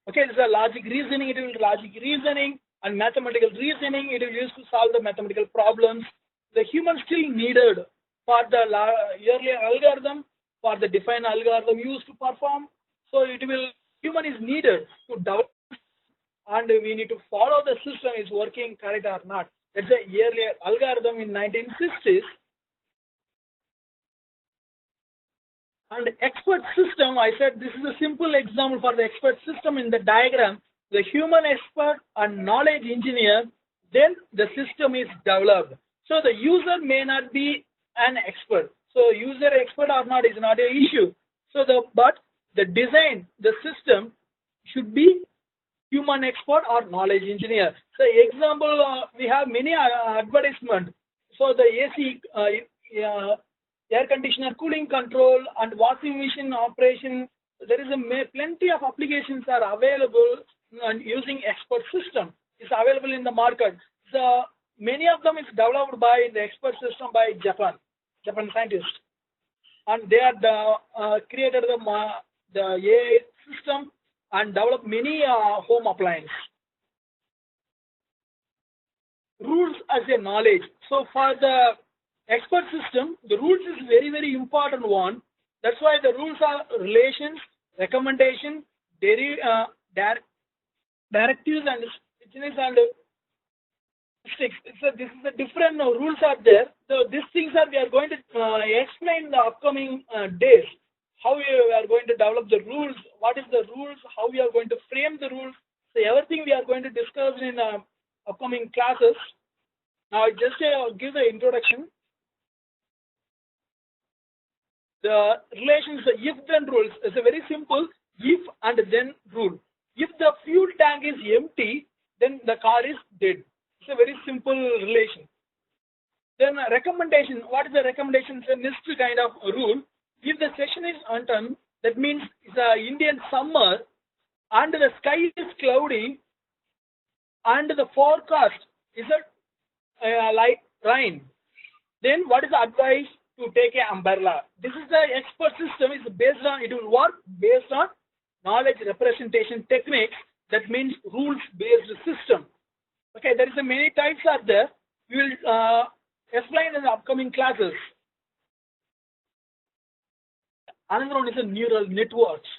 Okay, it's a logic reasoning, it will logic reasoning and mathematical reasoning, it will use to solve the mathematical problems. The human still needed for the earlier algorithm, for the defined algorithm used to perform. So human is needed to develop, and we need to follow the system is working correct or not. That's the earlier algorithm in 1960s. And expert system, I said this is a simple example for the expert system in the diagram. The human expert and knowledge engineer, then the system is developed. So the user may not be an expert. So user expert or not is not an issue. So but the design, the system should be human expert or knowledge engineer. So example, we have many advertisement. So the AC, air conditioner, cooling control, and washing machine operation. There is plenty of applications are available and using expert system is available in the market. So many of them is developed by the expert system by Japan scientists, and they are created the AI system and developed many home appliances. Rules as a knowledge. So for the expert system, the rules is very, very important one. That's why the rules are relations, recommendation, directives, and business and mistakes. So this is the different rules are there. So these things are we are going to explain in the upcoming days. How we are going to develop the rules, what is the rules, how we are going to frame the rules. So everything we are going to discuss in upcoming classes. Now I just give the introduction. The relations, the if-then rules is a very simple if and then rule. If the fuel tank is empty, then the car is dead. It's a very simple relation. Then recommendation. What is the recommendation? It's a next kind of rule. If the session is autumn, that means it's a Indian summer, and the sky is cloudy, and the forecast is a light rain. Then what is the advice? To take an umbrella. This is the expert system. Is based on, it will work based on knowledge representation techniques. That means rules based system. Okay, there is a many types are there. We will explain in the upcoming classes. Another one is a neural networks.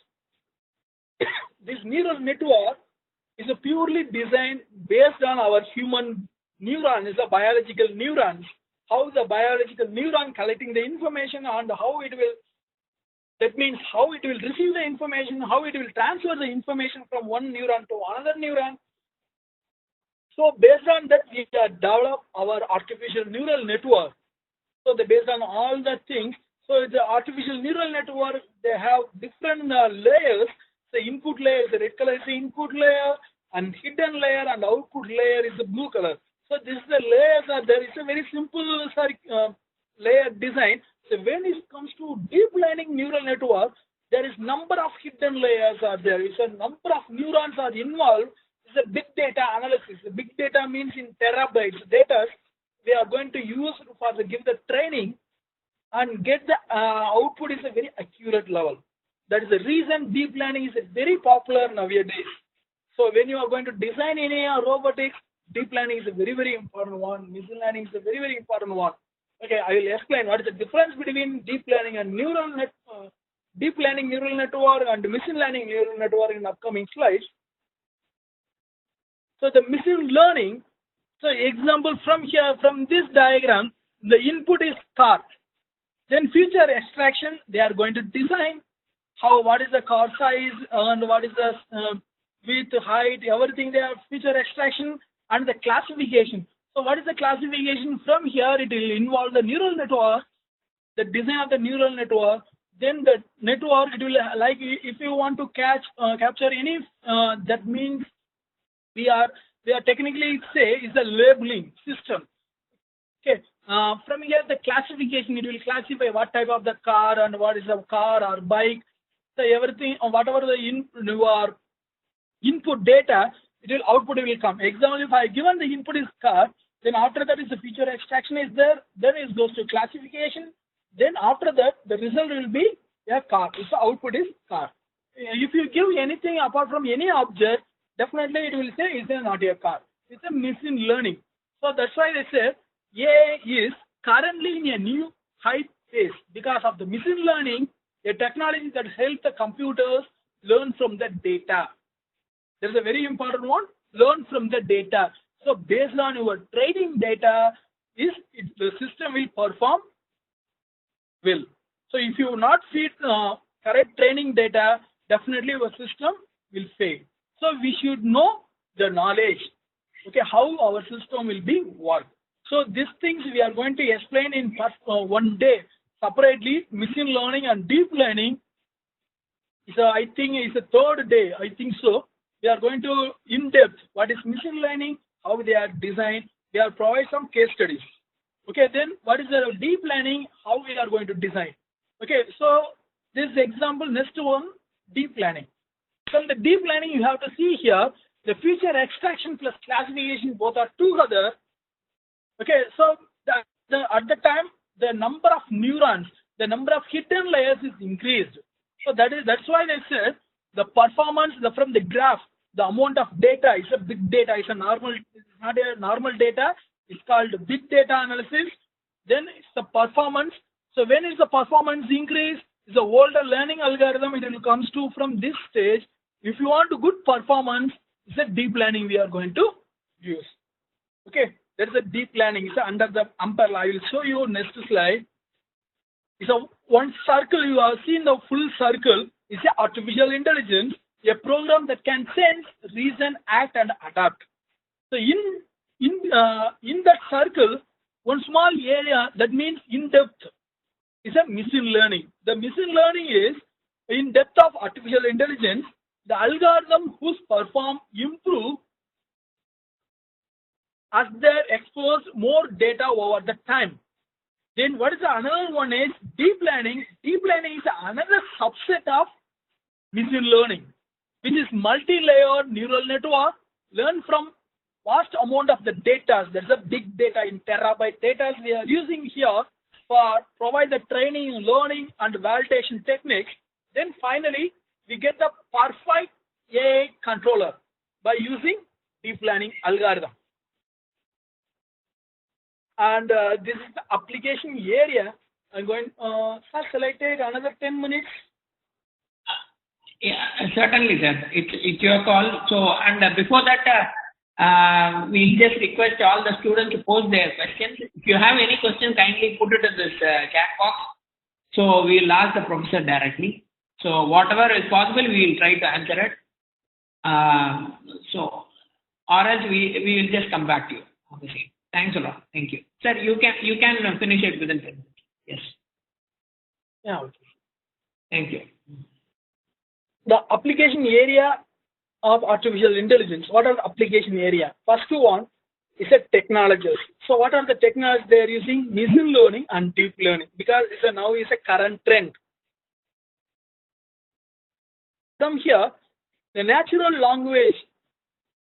This neural network is a purely designed based on our human neuron, is a biological neurons. How the biological neuron collecting the information and how it will, that means how it will receive the information, how it will transfer the information from one neuron to another neuron. So based on that, we develop our artificial neural network. So based on all the things, so the artificial neural network, they have different layers. The input layer is the red color is the input layer, and hidden layer and output layer is the blue color. So this is the layers are there. It's a very simple layer design. So when it comes to deep learning neural network, there is number of hidden layers are there. It's a number of neurons are involved. It's a big data analysis. The big data means in terabytes data. We are going to use for the give the training and get the output is a very accurate level. That is the reason deep learning is very popular nowadays. So when you are going to design any robotics, deep learning is a very, very important one. Machine learning is a very, very important one. Okay, I will explain what is the difference between deep learning and deep learning neural network and machine learning neural network in upcoming slides. So the machine learning, so example from here, from this diagram, the input is car. Then feature extraction, they are going to design what is the car size and what is the width, height, everything. They have feature extraction and the classification. So what is the classification? From here, it will involve the neural network, the design of the neural network. Then the network, it will like if you want to capture any, that means we are technically say is a labeling system. Okay. From here, the classification, it will classify what type of the car and what is a car or bike. So everything, whatever the input data, it will output will come. Example, if I given the input is car, then after that is the feature extraction is there, then it goes to classification. Then after that, the result will be a car. If the output is car. If you give anything apart from any object, definitely it will say it's not a car. It's a machine learning. So that's why they say AI is currently in a new high phase because of the machine learning, a technology that helps the computers learn from the data. There's a very important one, learn from the data. So based on your training data, the system will perform well. So if you not feed correct training data, definitely your system will fail. So we should know the knowledge, okay, how our system will be work. So these things we are going to explain in one day separately. Machine learning and deep learning So I think it's the third day. I think so. We are going to in depth what is machine learning, how they are designed. We are provide some case studies. Okay, then what is the deep learning, how we are going to design. Okay, so this example, next one, deep learning. From the deep learning, you have to see here the feature extraction plus classification both are together. Okay, so at the time the number of neurons, the number of hidden layers is increased. So that's why they said the performance from the graph, the amount of data is a big data, is a normal, it's not a normal data, it's called big data analysis. Then it's the performance. So when is the performance increase? It's a older learning algorithm. It will comes to from this stage. If you want a good performance, it's a deep learning we are going to use. Okay, there is a deep learning. It's under the umbrella. I will show you next slide. It's a one circle. You have seen the full circle. It's a artificial intelligence, a program that can sense, reason, act, and adapt. So in that circle, one small area that means in depth is a machine learning. The machine learning is in depth of artificial intelligence, the algorithm whose perform improve as they expose more data over the time. Then what is the another one is deep learning. Deep learning is another subset of machine learning, which is multi-layer neural network learn from vast amount of the data. There's a big data in terabyte data we are using here for provide the training, learning, and validation techniques. Then finally, we get the perfect AI controller by using deep learning algorithm. And this is the application area. I'm going, shall I take another 10 minutes? Yeah, certainly, sir. It's your call. So, and before that, we just request all the students to post their questions. If you have any questions, kindly put it in this chat box. So, we will ask the professor directly. So, whatever is possible, we will try to answer it. So, or else we will just come back to you. Obviously. Thanks a lot. Thank you, sir. You can finish it within 10 minutes. Yes. Yeah. Okay. Thank you. The application area of artificial intelligence. What are the application area? First one is a technologies. So what are the technologies they are using? Machine learning and deep learning, because now is a current trend. From here, the natural language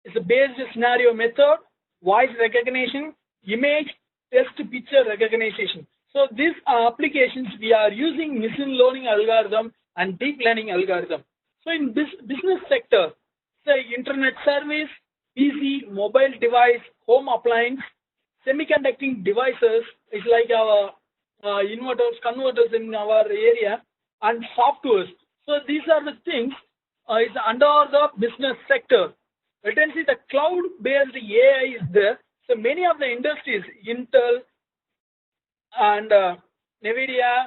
is a based scenario method, voice recognition, image, text picture recognition. So these applications we are using machine learning algorithm and deep learning algorithm. So in this business sector, say internet service, PC, mobile device, home appliance, semiconducting devices is like our inverters, converters in our area, and softwares. So these are the things is under the business sector. You can see the cloud-based AI is there. So many of the industries, Intel and NVIDIA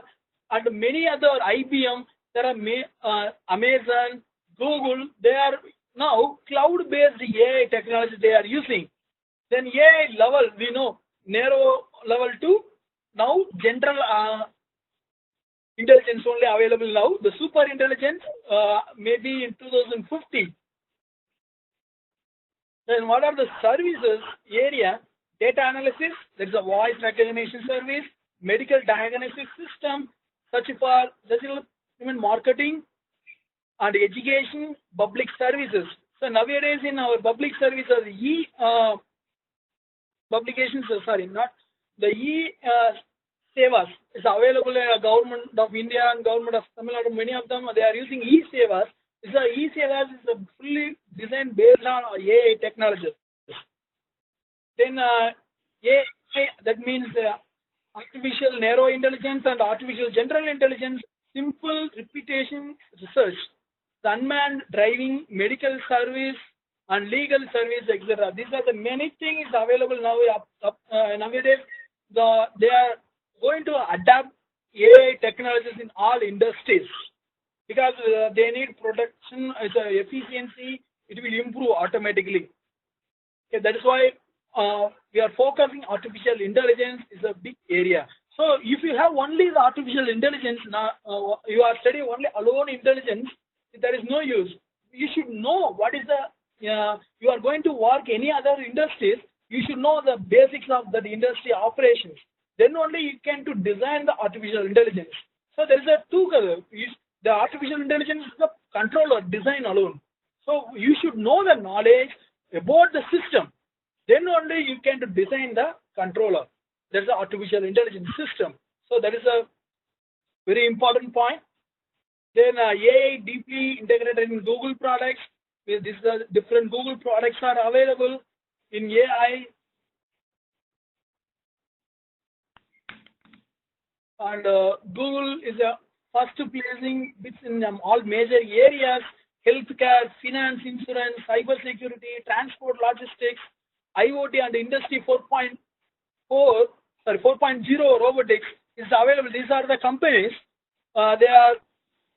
and many other IBM, there are Amazon, Google, they are now cloud-based AI technology they are using. Then AI level, we know, narrow level 2, now general intelligence only available now. The super intelligence maybe in 2050. Then what are the services area? Data analysis, there is a voice recognition service, medical diagnosis system, such for even marketing and education, public services. So nowadays in our public services, publications, sorry, not the e-sevas is available in government of India and government of Tamil Nadu. Many of them they are using e-sevas. So e-sevas is a fully designed based on AI technology. Then AI, that means artificial narrow intelligence and artificial general intelligence, simple repetition research, the unmanned driving, medical service, and legal service, etc. These are the many things available now. Nowadays, they are going to adapt AI technologies in all industries because they need protection, efficiency. It will improve automatically. Okay, that is why we are focusing artificial intelligence is a big area. So if you have only the artificial intelligence, now you are studying only alone intelligence, there is no use. You should know what is the, you are going to work any other industries, you should know the basics of the industry operations. Then only you can to design the artificial intelligence. So there is a two color. The artificial intelligence is the controller, design alone. So you should know the knowledge about the system. Then only you can to design the controller. That's the artificial intelligence system. So that is a very important point. Then AI deeply integrated in Google products. This the different Google products are available in AI. And Google is a first placing bits in all major areas: healthcare, finance, insurance, cybersecurity, transport, logistics, IoT, and Industry 4.0 robotics is available. These are the companies. They are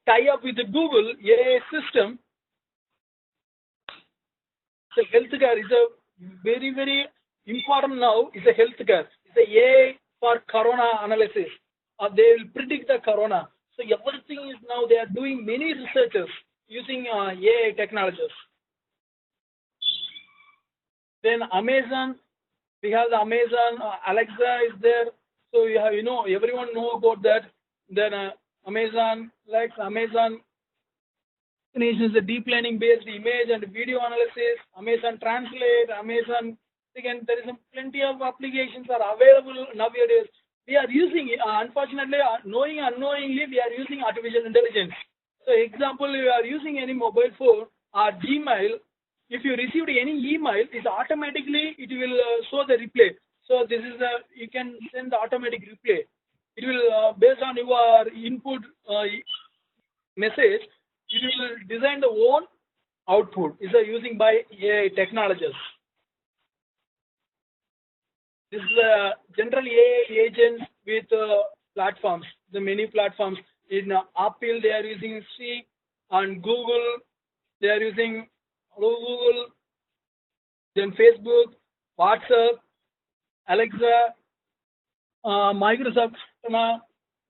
tie up with the Google AI system. So healthcare is a very, very important now. Is a healthcare. It's a AI for corona analysis. They will predict the corona. So everything is now they are doing many researchers using AI technologies. Then Amazon, we have the Amazon Alexa is there. So you have, everyone know about that. Then Amazon, like Amazon is a deep learning based image and video analysis. Amazon Translate, Amazon. Again, there is plenty of applications are available nowadays. We are using, unfortunately, knowing unknowingly, we are using artificial intelligence. So, example, you are using any mobile phone or Gmail. If you received any email, it automatically it will show the replay. So, this is you can send the automatic replay. It will based on your input message. It will design the own output. Is using by AI technologies. This is general AI agents with platforms. The many platforms in Apple they are using C, and Google they are using Google. Then Facebook, WhatsApp, Alexa, Microsoft,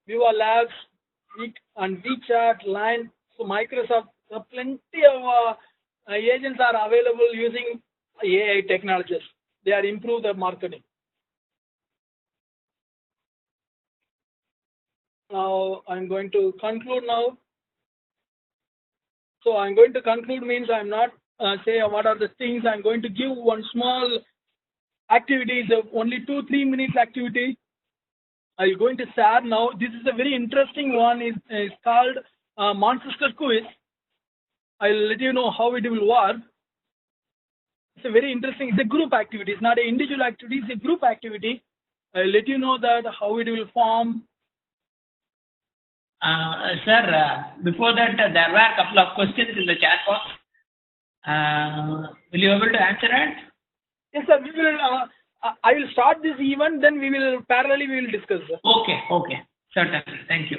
Viva Labs, and WeChat, Line. So Microsoft, plenty of agents are available using AI technologies. They are improve the marketing. Now I'm going to conclude now. So I'm going to conclude means I'm not say what are the things. I'm going to give one small activity, the only 2-3 minutes activity. I'm going to share now. This is a very interesting one. It's called Monster Quiz. I'll let you know how it will work. It's a very interesting. It's a group activity. It's not an individual activity. It's a group activity. I'll let you know that how it will form. Sir, before that, there were a couple of questions in the chat box. Will you be able to answer it? Yes, sir. We will. I will start this event, then we will parallelly we will discuss. Sir. Okay. Certainly. Thank you.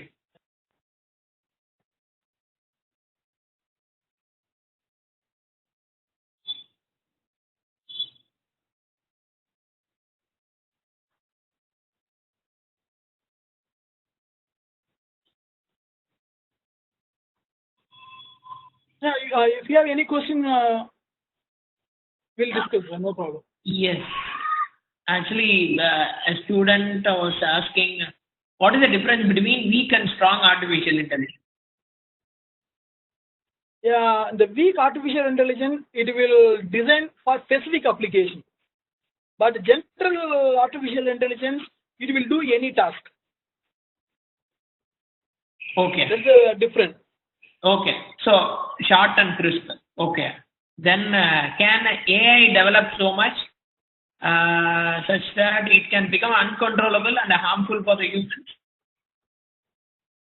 Yeah, if you have any question, we'll discuss. No problem. Yes. Actually, a student was asking, what is the difference between weak and strong artificial intelligence? Yeah, the weak artificial intelligence, it will design for specific application. But general artificial intelligence, it will do any task. Okay. That's different. Okay. So, short and crisp. Okay. Then, can AI develop so much such that it can become uncontrollable and harmful for the humans?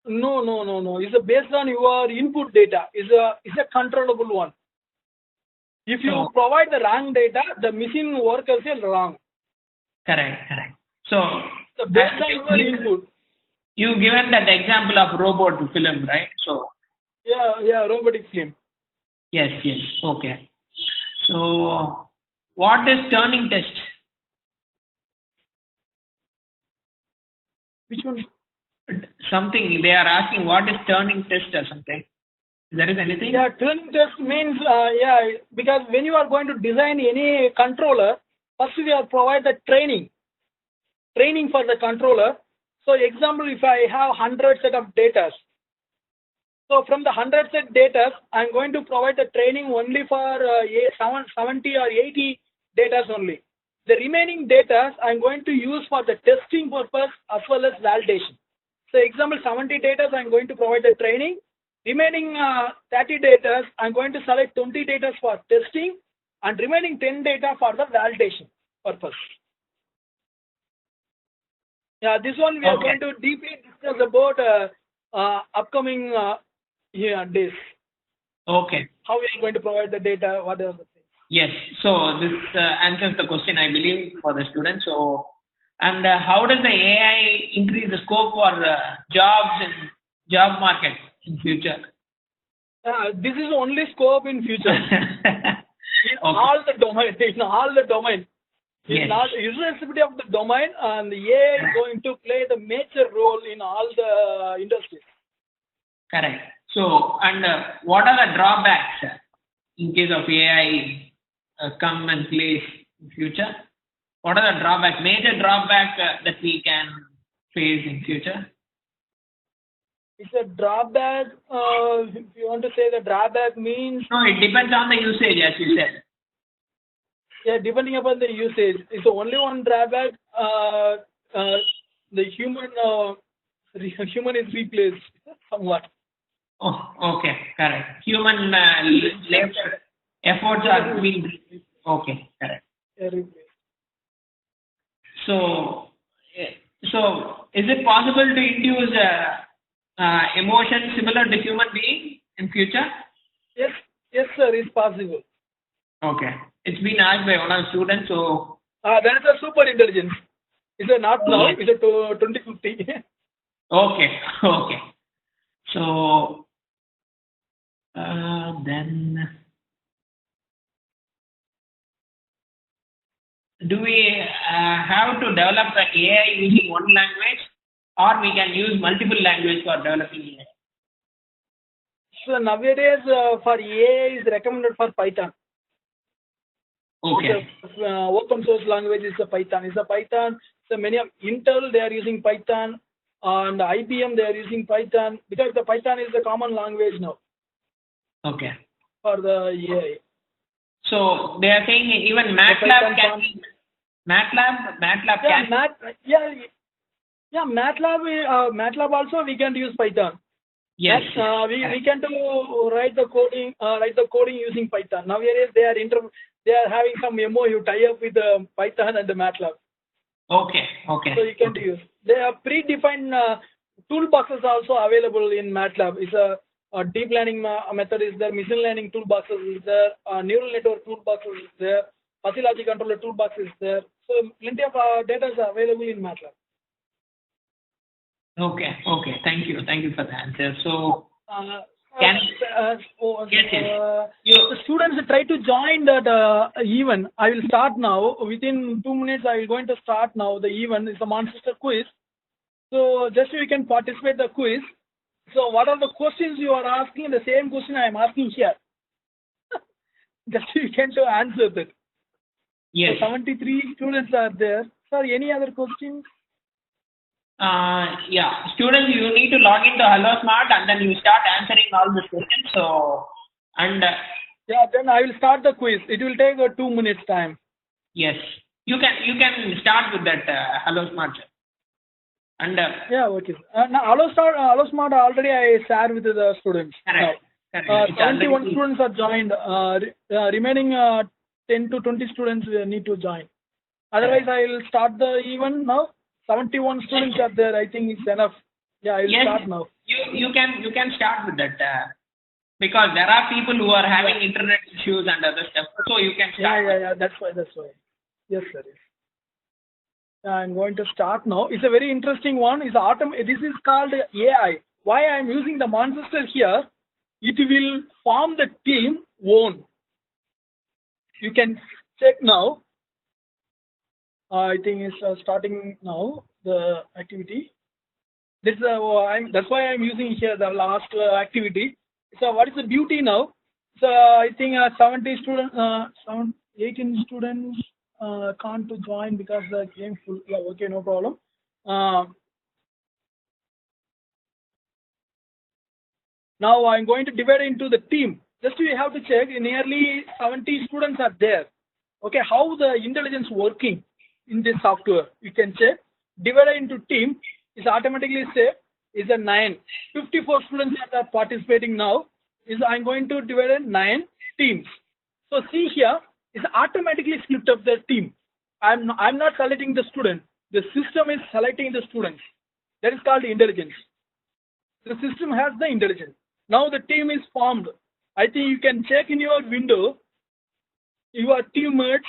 No. It's based on your input data. It's a controllable one. If you provide the wrong data, the machine works wrong. Correct. So, based on your input. You given that example of robot film, right? So. Yeah, robotic film. Yes. Okay. So, what is Turing test? Which one? Something they are asking. What is Turing test or something? there is anything? Yeah, training test means, because when you are going to design any controller, first we are provide the training for the controller. So example, if I have 100 set of data, so from the 100 set data, I'm going to provide the training only for 70 or 80 data only. The remaining data I'm going to use for the testing purpose as well as validation. So example, 70 data I'm going to provide the training. Remaining 30 data I'm going to select 20 data for testing and remaining 10 data for the validation purpose. Yeah, this one we are going to deeply discuss about upcoming days. Okay. How we are going to provide the data, what are the things. Yes, so this answers the question, I believe, for the students. So, and how does the AI increase the scope for jobs and job market in future? This is only scope in future. In all the domain. In all the domain. It's not irrespective of the domain, and the AI is going to play the major role in all the industries. Correct. So, and what are the drawbacks in case of AI come and place in future? What are the drawbacks, major drawbacks that we can face in future? It's a drawback. If you want to say the drawback means... No, it depends on the usage, as you said. Yeah, depending upon the usage. It's only one drawback. The human is replaced somewhat. Oh, okay, correct. Human labor efforts are being okay, correct. Yeah, replaced. So is it possible to induce emotion similar to human being in future? Yes, sir, it's possible. Okay. It's been asked by one of the students, so... that is a super intelligence. It's a not now, it's a 2050. Okay. So, then... Do we have to develop the AI using one language, or we can use multiple languages for developing AI? So nowadays, for AI is recommended for Python. Okay. Open source language is a Python. So many of Intel, they are using Python, and IBM, they are using Python, because the Python is the common language now. Okay. For the AI. So they are saying even MATLAB can be... MATLAB can... MATLAB also we can use Python. Yes. We can do write the coding using Python. Nowadays they are having some MOU tie up with the Python and the MATLAB. Okay. So you can use. There are predefined toolboxes also available in MATLAB. It's a deep learning method is there, machine learning toolboxes is there, neural network toolboxes is there, facility controller toolbox is there. So plenty of data is available in MATLAB. Okay. Thank you for the answer. So, the students try to join that event. I will start now. Within 2 minutes, I will going to start now. The event is a Manchester quiz. So just you can participate the quiz. So what are the questions you are asking? The same question I am asking here. Just you can to answer that. Yes. So 73 students are there. Sir, any other questions? Students, you need to log into HelloSmart and then you start answering all the questions. So, and then I will start the quiz. It will take 2 minutes time. Yes, you can start with that HelloSmart. And okay. Now HelloSmart already I shared with the students. Correct. 71 students are joined. Remaining 10 to 20 students need to join. Otherwise, I will start the event now. 71 students are there. I think it's enough. Yeah, I will start now. You can start with that because there are people who are having internet issues and other stuff. So you can start. Yeah. That's why. Yes, sir. Yes. I'm going to start now. It's a very interesting one. This is called AI. Why I'm using the Manchester here? It will form the team own. You can check now. I think it's starting now, the activity. That's why I'm using here the last activity. So what is the beauty now? So I think 70 students, 18 students can't to join because the game full. Yeah, okay, no problem. Now I'm going to divide into the team. Just you have to check. Nearly 70 students are there. Okay, how the intelligence working in this software? You can check. Divided into team is automatically say is a 9. 54 students are participating now. Is I'm going to divide in 9 teams. So see here is automatically split up the team. I'm not selecting the student. The system is selecting the students. That is called intelligence. The system has the intelligence. Now the team is formed. I think you can check in your window your teammates.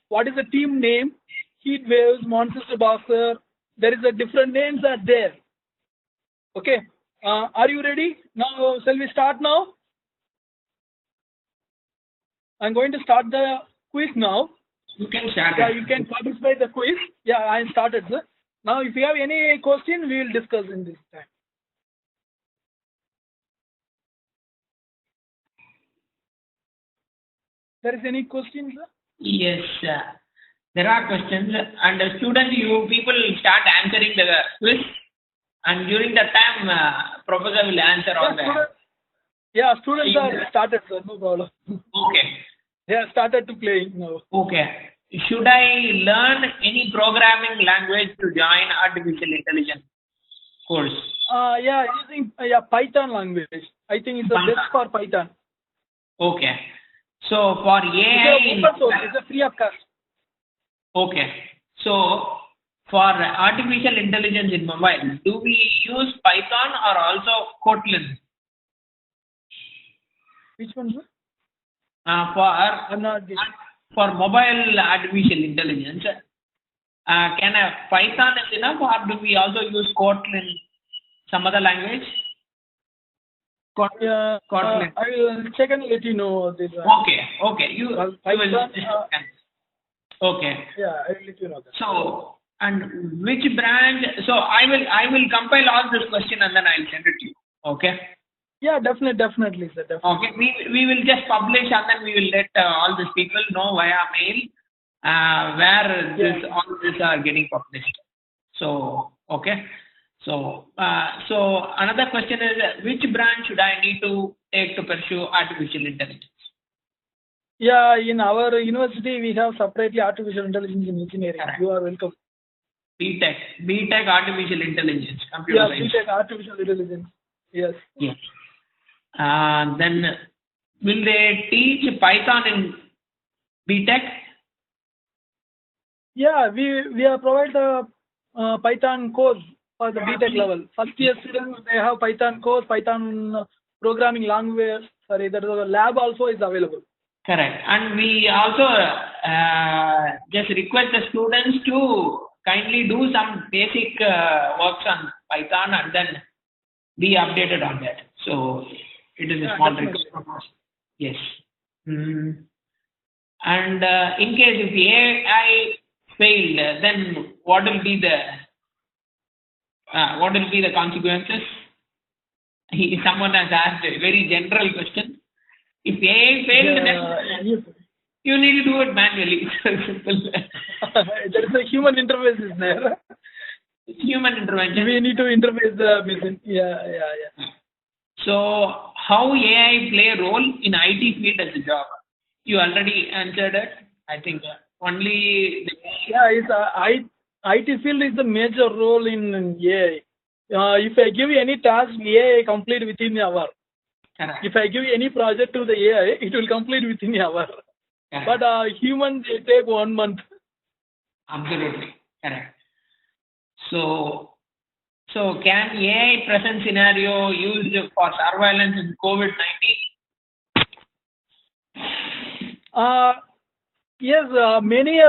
What is the team name? Heat waves, monster boxer. There is a different names are there. Okay. Are you ready? Now shall we start now? I'm going to start the quiz now. You can start. Yeah, you can participate the quiz. Yeah, I started, sir. Now, if you have any question, we will discuss in this time. There is any question, sir? Yes, there are questions. And students, you people start answering the quiz. And during the time, professor will answer all the. Yeah, students are started, sir. No problem. Okay. They have started to play now. Okay. Should I learn any programming language to join artificial intelligence course? Yeah, using Python language. I think it's the best for Python. Okay. So for AI, it's a free of cost. Okay. So for artificial intelligence in mobile, do we use Python or also Kotlin? Which one, sir? For mobile artificial intelligence, can a Python is enough, or do we also use Kotlin, some other language? Kotlin. I will check and let you know this. Okay. You will. Okay. Yeah, I will let you know that. So, and which branch? So I will compile all this question and then I'll send it to you. Okay. Yeah, definitely, sir. Definitely. Okay, we will just publish and then we will let all these people know via mail where all this are getting published. So okay, so another question is which branch should I need to take to pursue artificial intelligence? Yeah, in our university we have separately artificial intelligence in engineering. Correct. You are welcome. BTech artificial intelligence, computer science. BTech artificial intelligence. Yes. Yes. Then will they teach Python in BTech? Yeah, we have provided the Python course for the BTech level. First year students, they have Python course, Python programming language. Sorry, there is a lab also is available. Correct. And we also just request the students to kindly do some basic works on Python and then be updated on that. So it is a small request from us. Yes. And in case if AI failed, then what will be the consequences? Someone has asked a very general question. If AI failed, then you need to do it manually. It's simple. There is a human interface is there. Human intervention. We need to interface the machine. Yeah. So, how AI play a role in IT field as a job? You already answered it. I think only. IT field is the major role in AI. If I give you any task, AI complete within an hour. Correct. If I give you any project to the AI, it will complete within an hour. Correct. But humans, they take 1 month. Absolutely. Correct. So can AI present scenario used for surveillance in COVID-19? Yes, many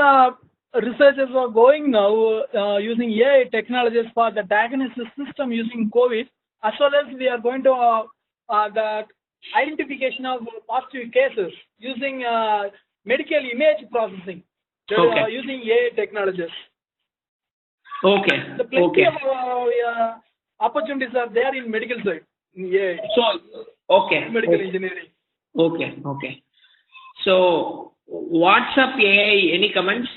researchers are going now using AI technologies for the diagnosis system using COVID, as well as we are going to the identification of positive cases using medical image processing. Using AI technologies. Okay. The plenty of opportunities are there in medical side. Yeah. Okay. Medical engineering. Okay. Okay. So WhatsApp AI, any comments?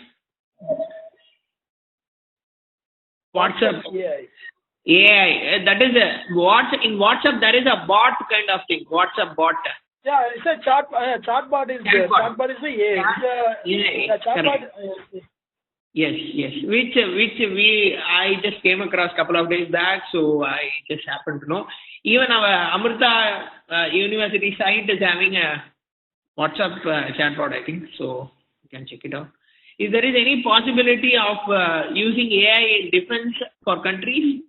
WhatsApp AI. That is in WhatsApp there is a bot kind of thing. WhatsApp bot. Yeah, it's a chatbot is there. Chatbot is the AI. It's a chatbot. Yes. Which I just came across a couple of days back, so I just happened to know. Even our Amrita University site is having a WhatsApp chatbot, I think, so you can check it out. If there is any possibility of using AI in defense for countries?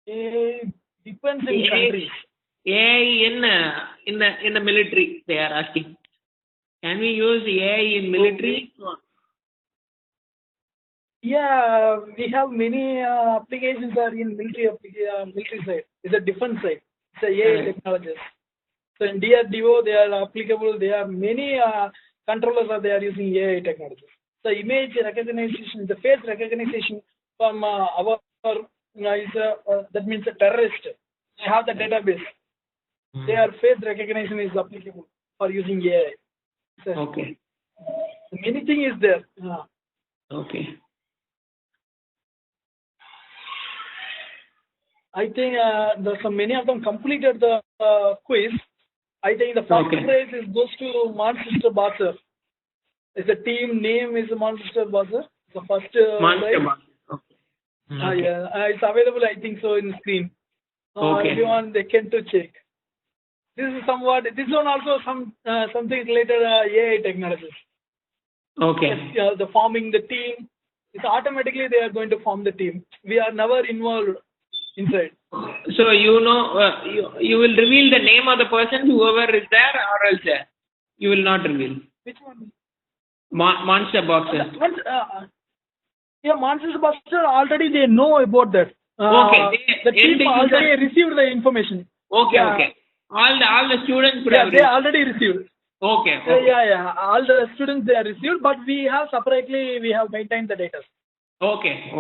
Depends in countries. AI in the military, they are asking. Can we use AI in military? Yeah, we have many applications are in military side. It's a defense side. It's a AI technologies. So in DRDO, they are applicable. There are many controllers are there using AI technologies. So image recognition, the face recognition from our that means a terrorist. They have the database. Their face recognition is applicable for using AI. So okay. Many things is there. Okay. I think many of them completed the quiz. I think the first prize goes to Manchester Basser. It's a team name is Manchester Basser. The first Manchester Basser. Okay. Yeah, it's available. I think so in screen. Okay. If you want, they can to check. This is somewhat. This one also something related AI technologies. Okay. The forming the team. It's automatically they are going to form the team. We are never involved inside. So you will reveal the name of the person, whoever is there, or else you will not reveal. Which one? Monster Boxer. Yeah, Monster Boxer already they know about that. Okay. The team already received the information. Okay. Yeah. Okay. All the students could have they already received. Okay. Yeah. All the students they are received, but we have separately maintained the data. Okay.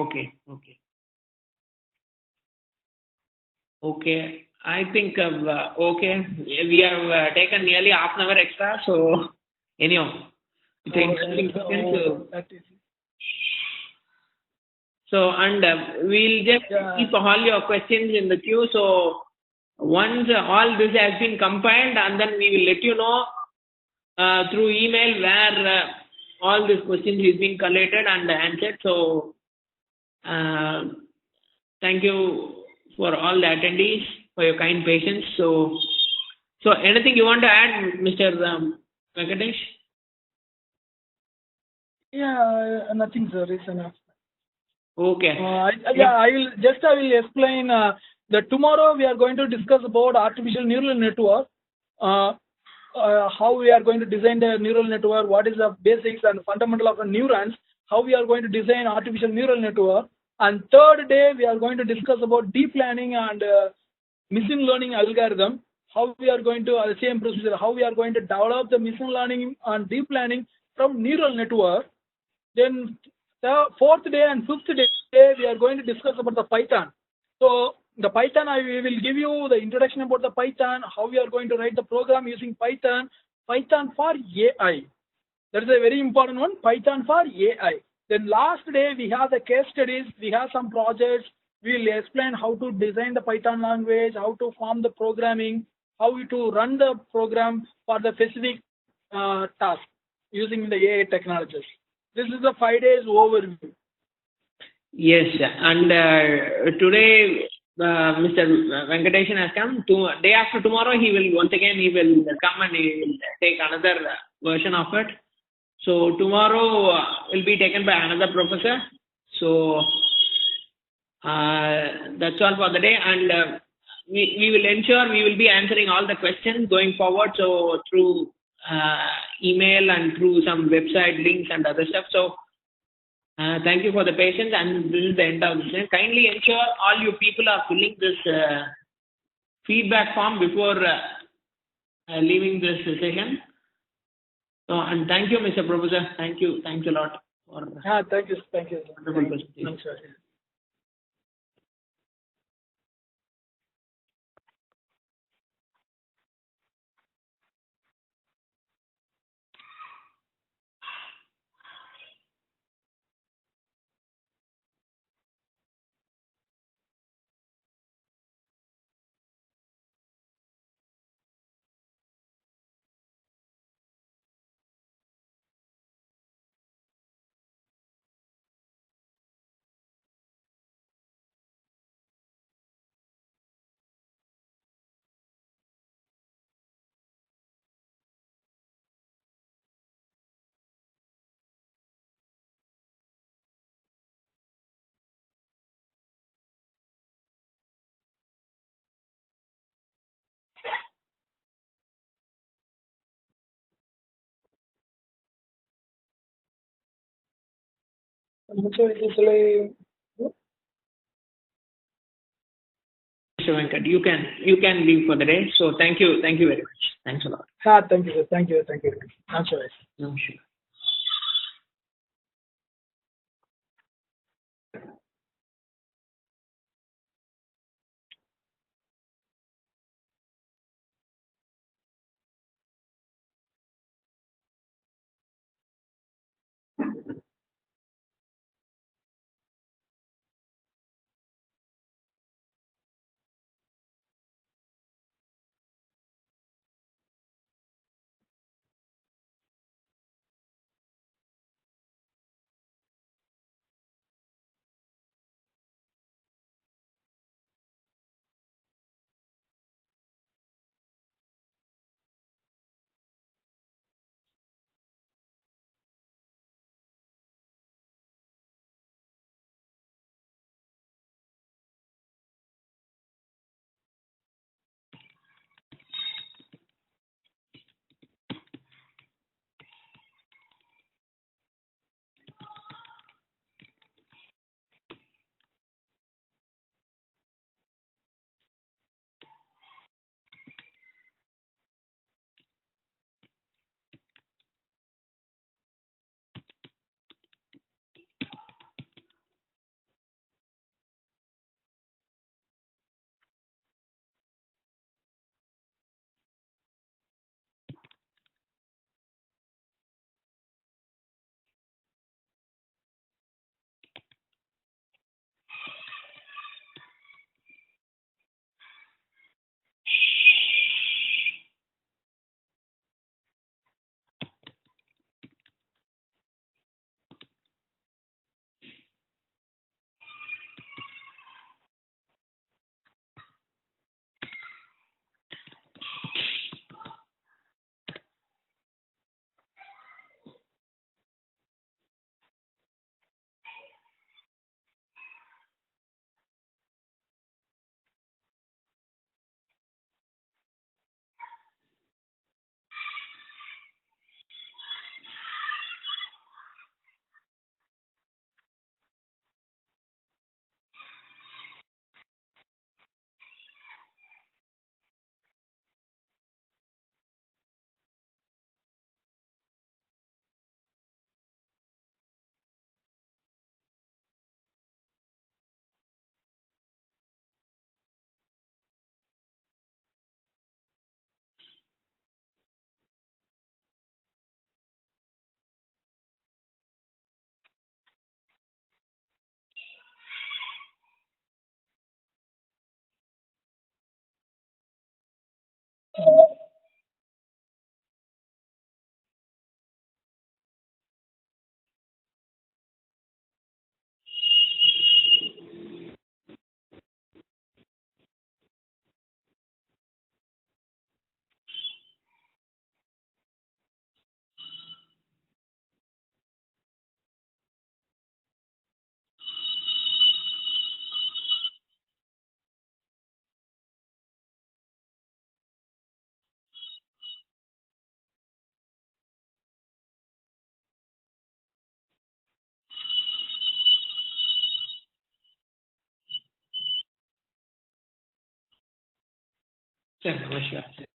I think okay. We have taken nearly half an hour extra, so anyhow, it's interesting. So and we'll just keep all your questions in the queue. So once all this has been compiled, and then we will let you know through email where all these questions is being collated and answered. So thank you for all the attendees for your kind patience. So anything you want to add, Mr. Venkatesh? Yeah, nothing, sir. It's enough. Okay. I will explain that tomorrow we are going to discuss about artificial neural network. How we are going to design the neural network, what is the basics and fundamental of the neurons, how we are going to design artificial neural network. And third day, we are going to discuss about deep learning and machine learning algorithm, how we are going to, the same procedure, how we are going to develop the machine learning and deep learning from neural network. Then the fourth day and fifth day, we are going to discuss about the Python. So the Python, we will give you the introduction about the Python, how we are going to write the program using Python for AI. That is a very important one, Python for AI. Then last day, we have the case studies, we have some projects, we will explain how to design the Python language, how to form the programming, how to run the program for the specific task using the AI technologies. This is the 5 days overview. Yes, and today Mr. Venkateshan has come. Day after tomorrow, he will come and he will take another version of it. So tomorrow will be taken by another professor. So that's all for the day, and we will ensure we will be answering all the questions going forward. So through email and through some website links and other stuff. So thank you for the patience, and this is the end of the session. Kindly ensure all you people are filling this feedback form before leaving this session. So, and thank you, Mr. Professor. Thank you. Thanks a lot for thank you. Wonderful presentation. So it is like, Mr. Venkat, you can leave for the day. So thank you very much. Thanks a lot. thank you, sir. Thank you. That's all right. No, sure. Sure, sure.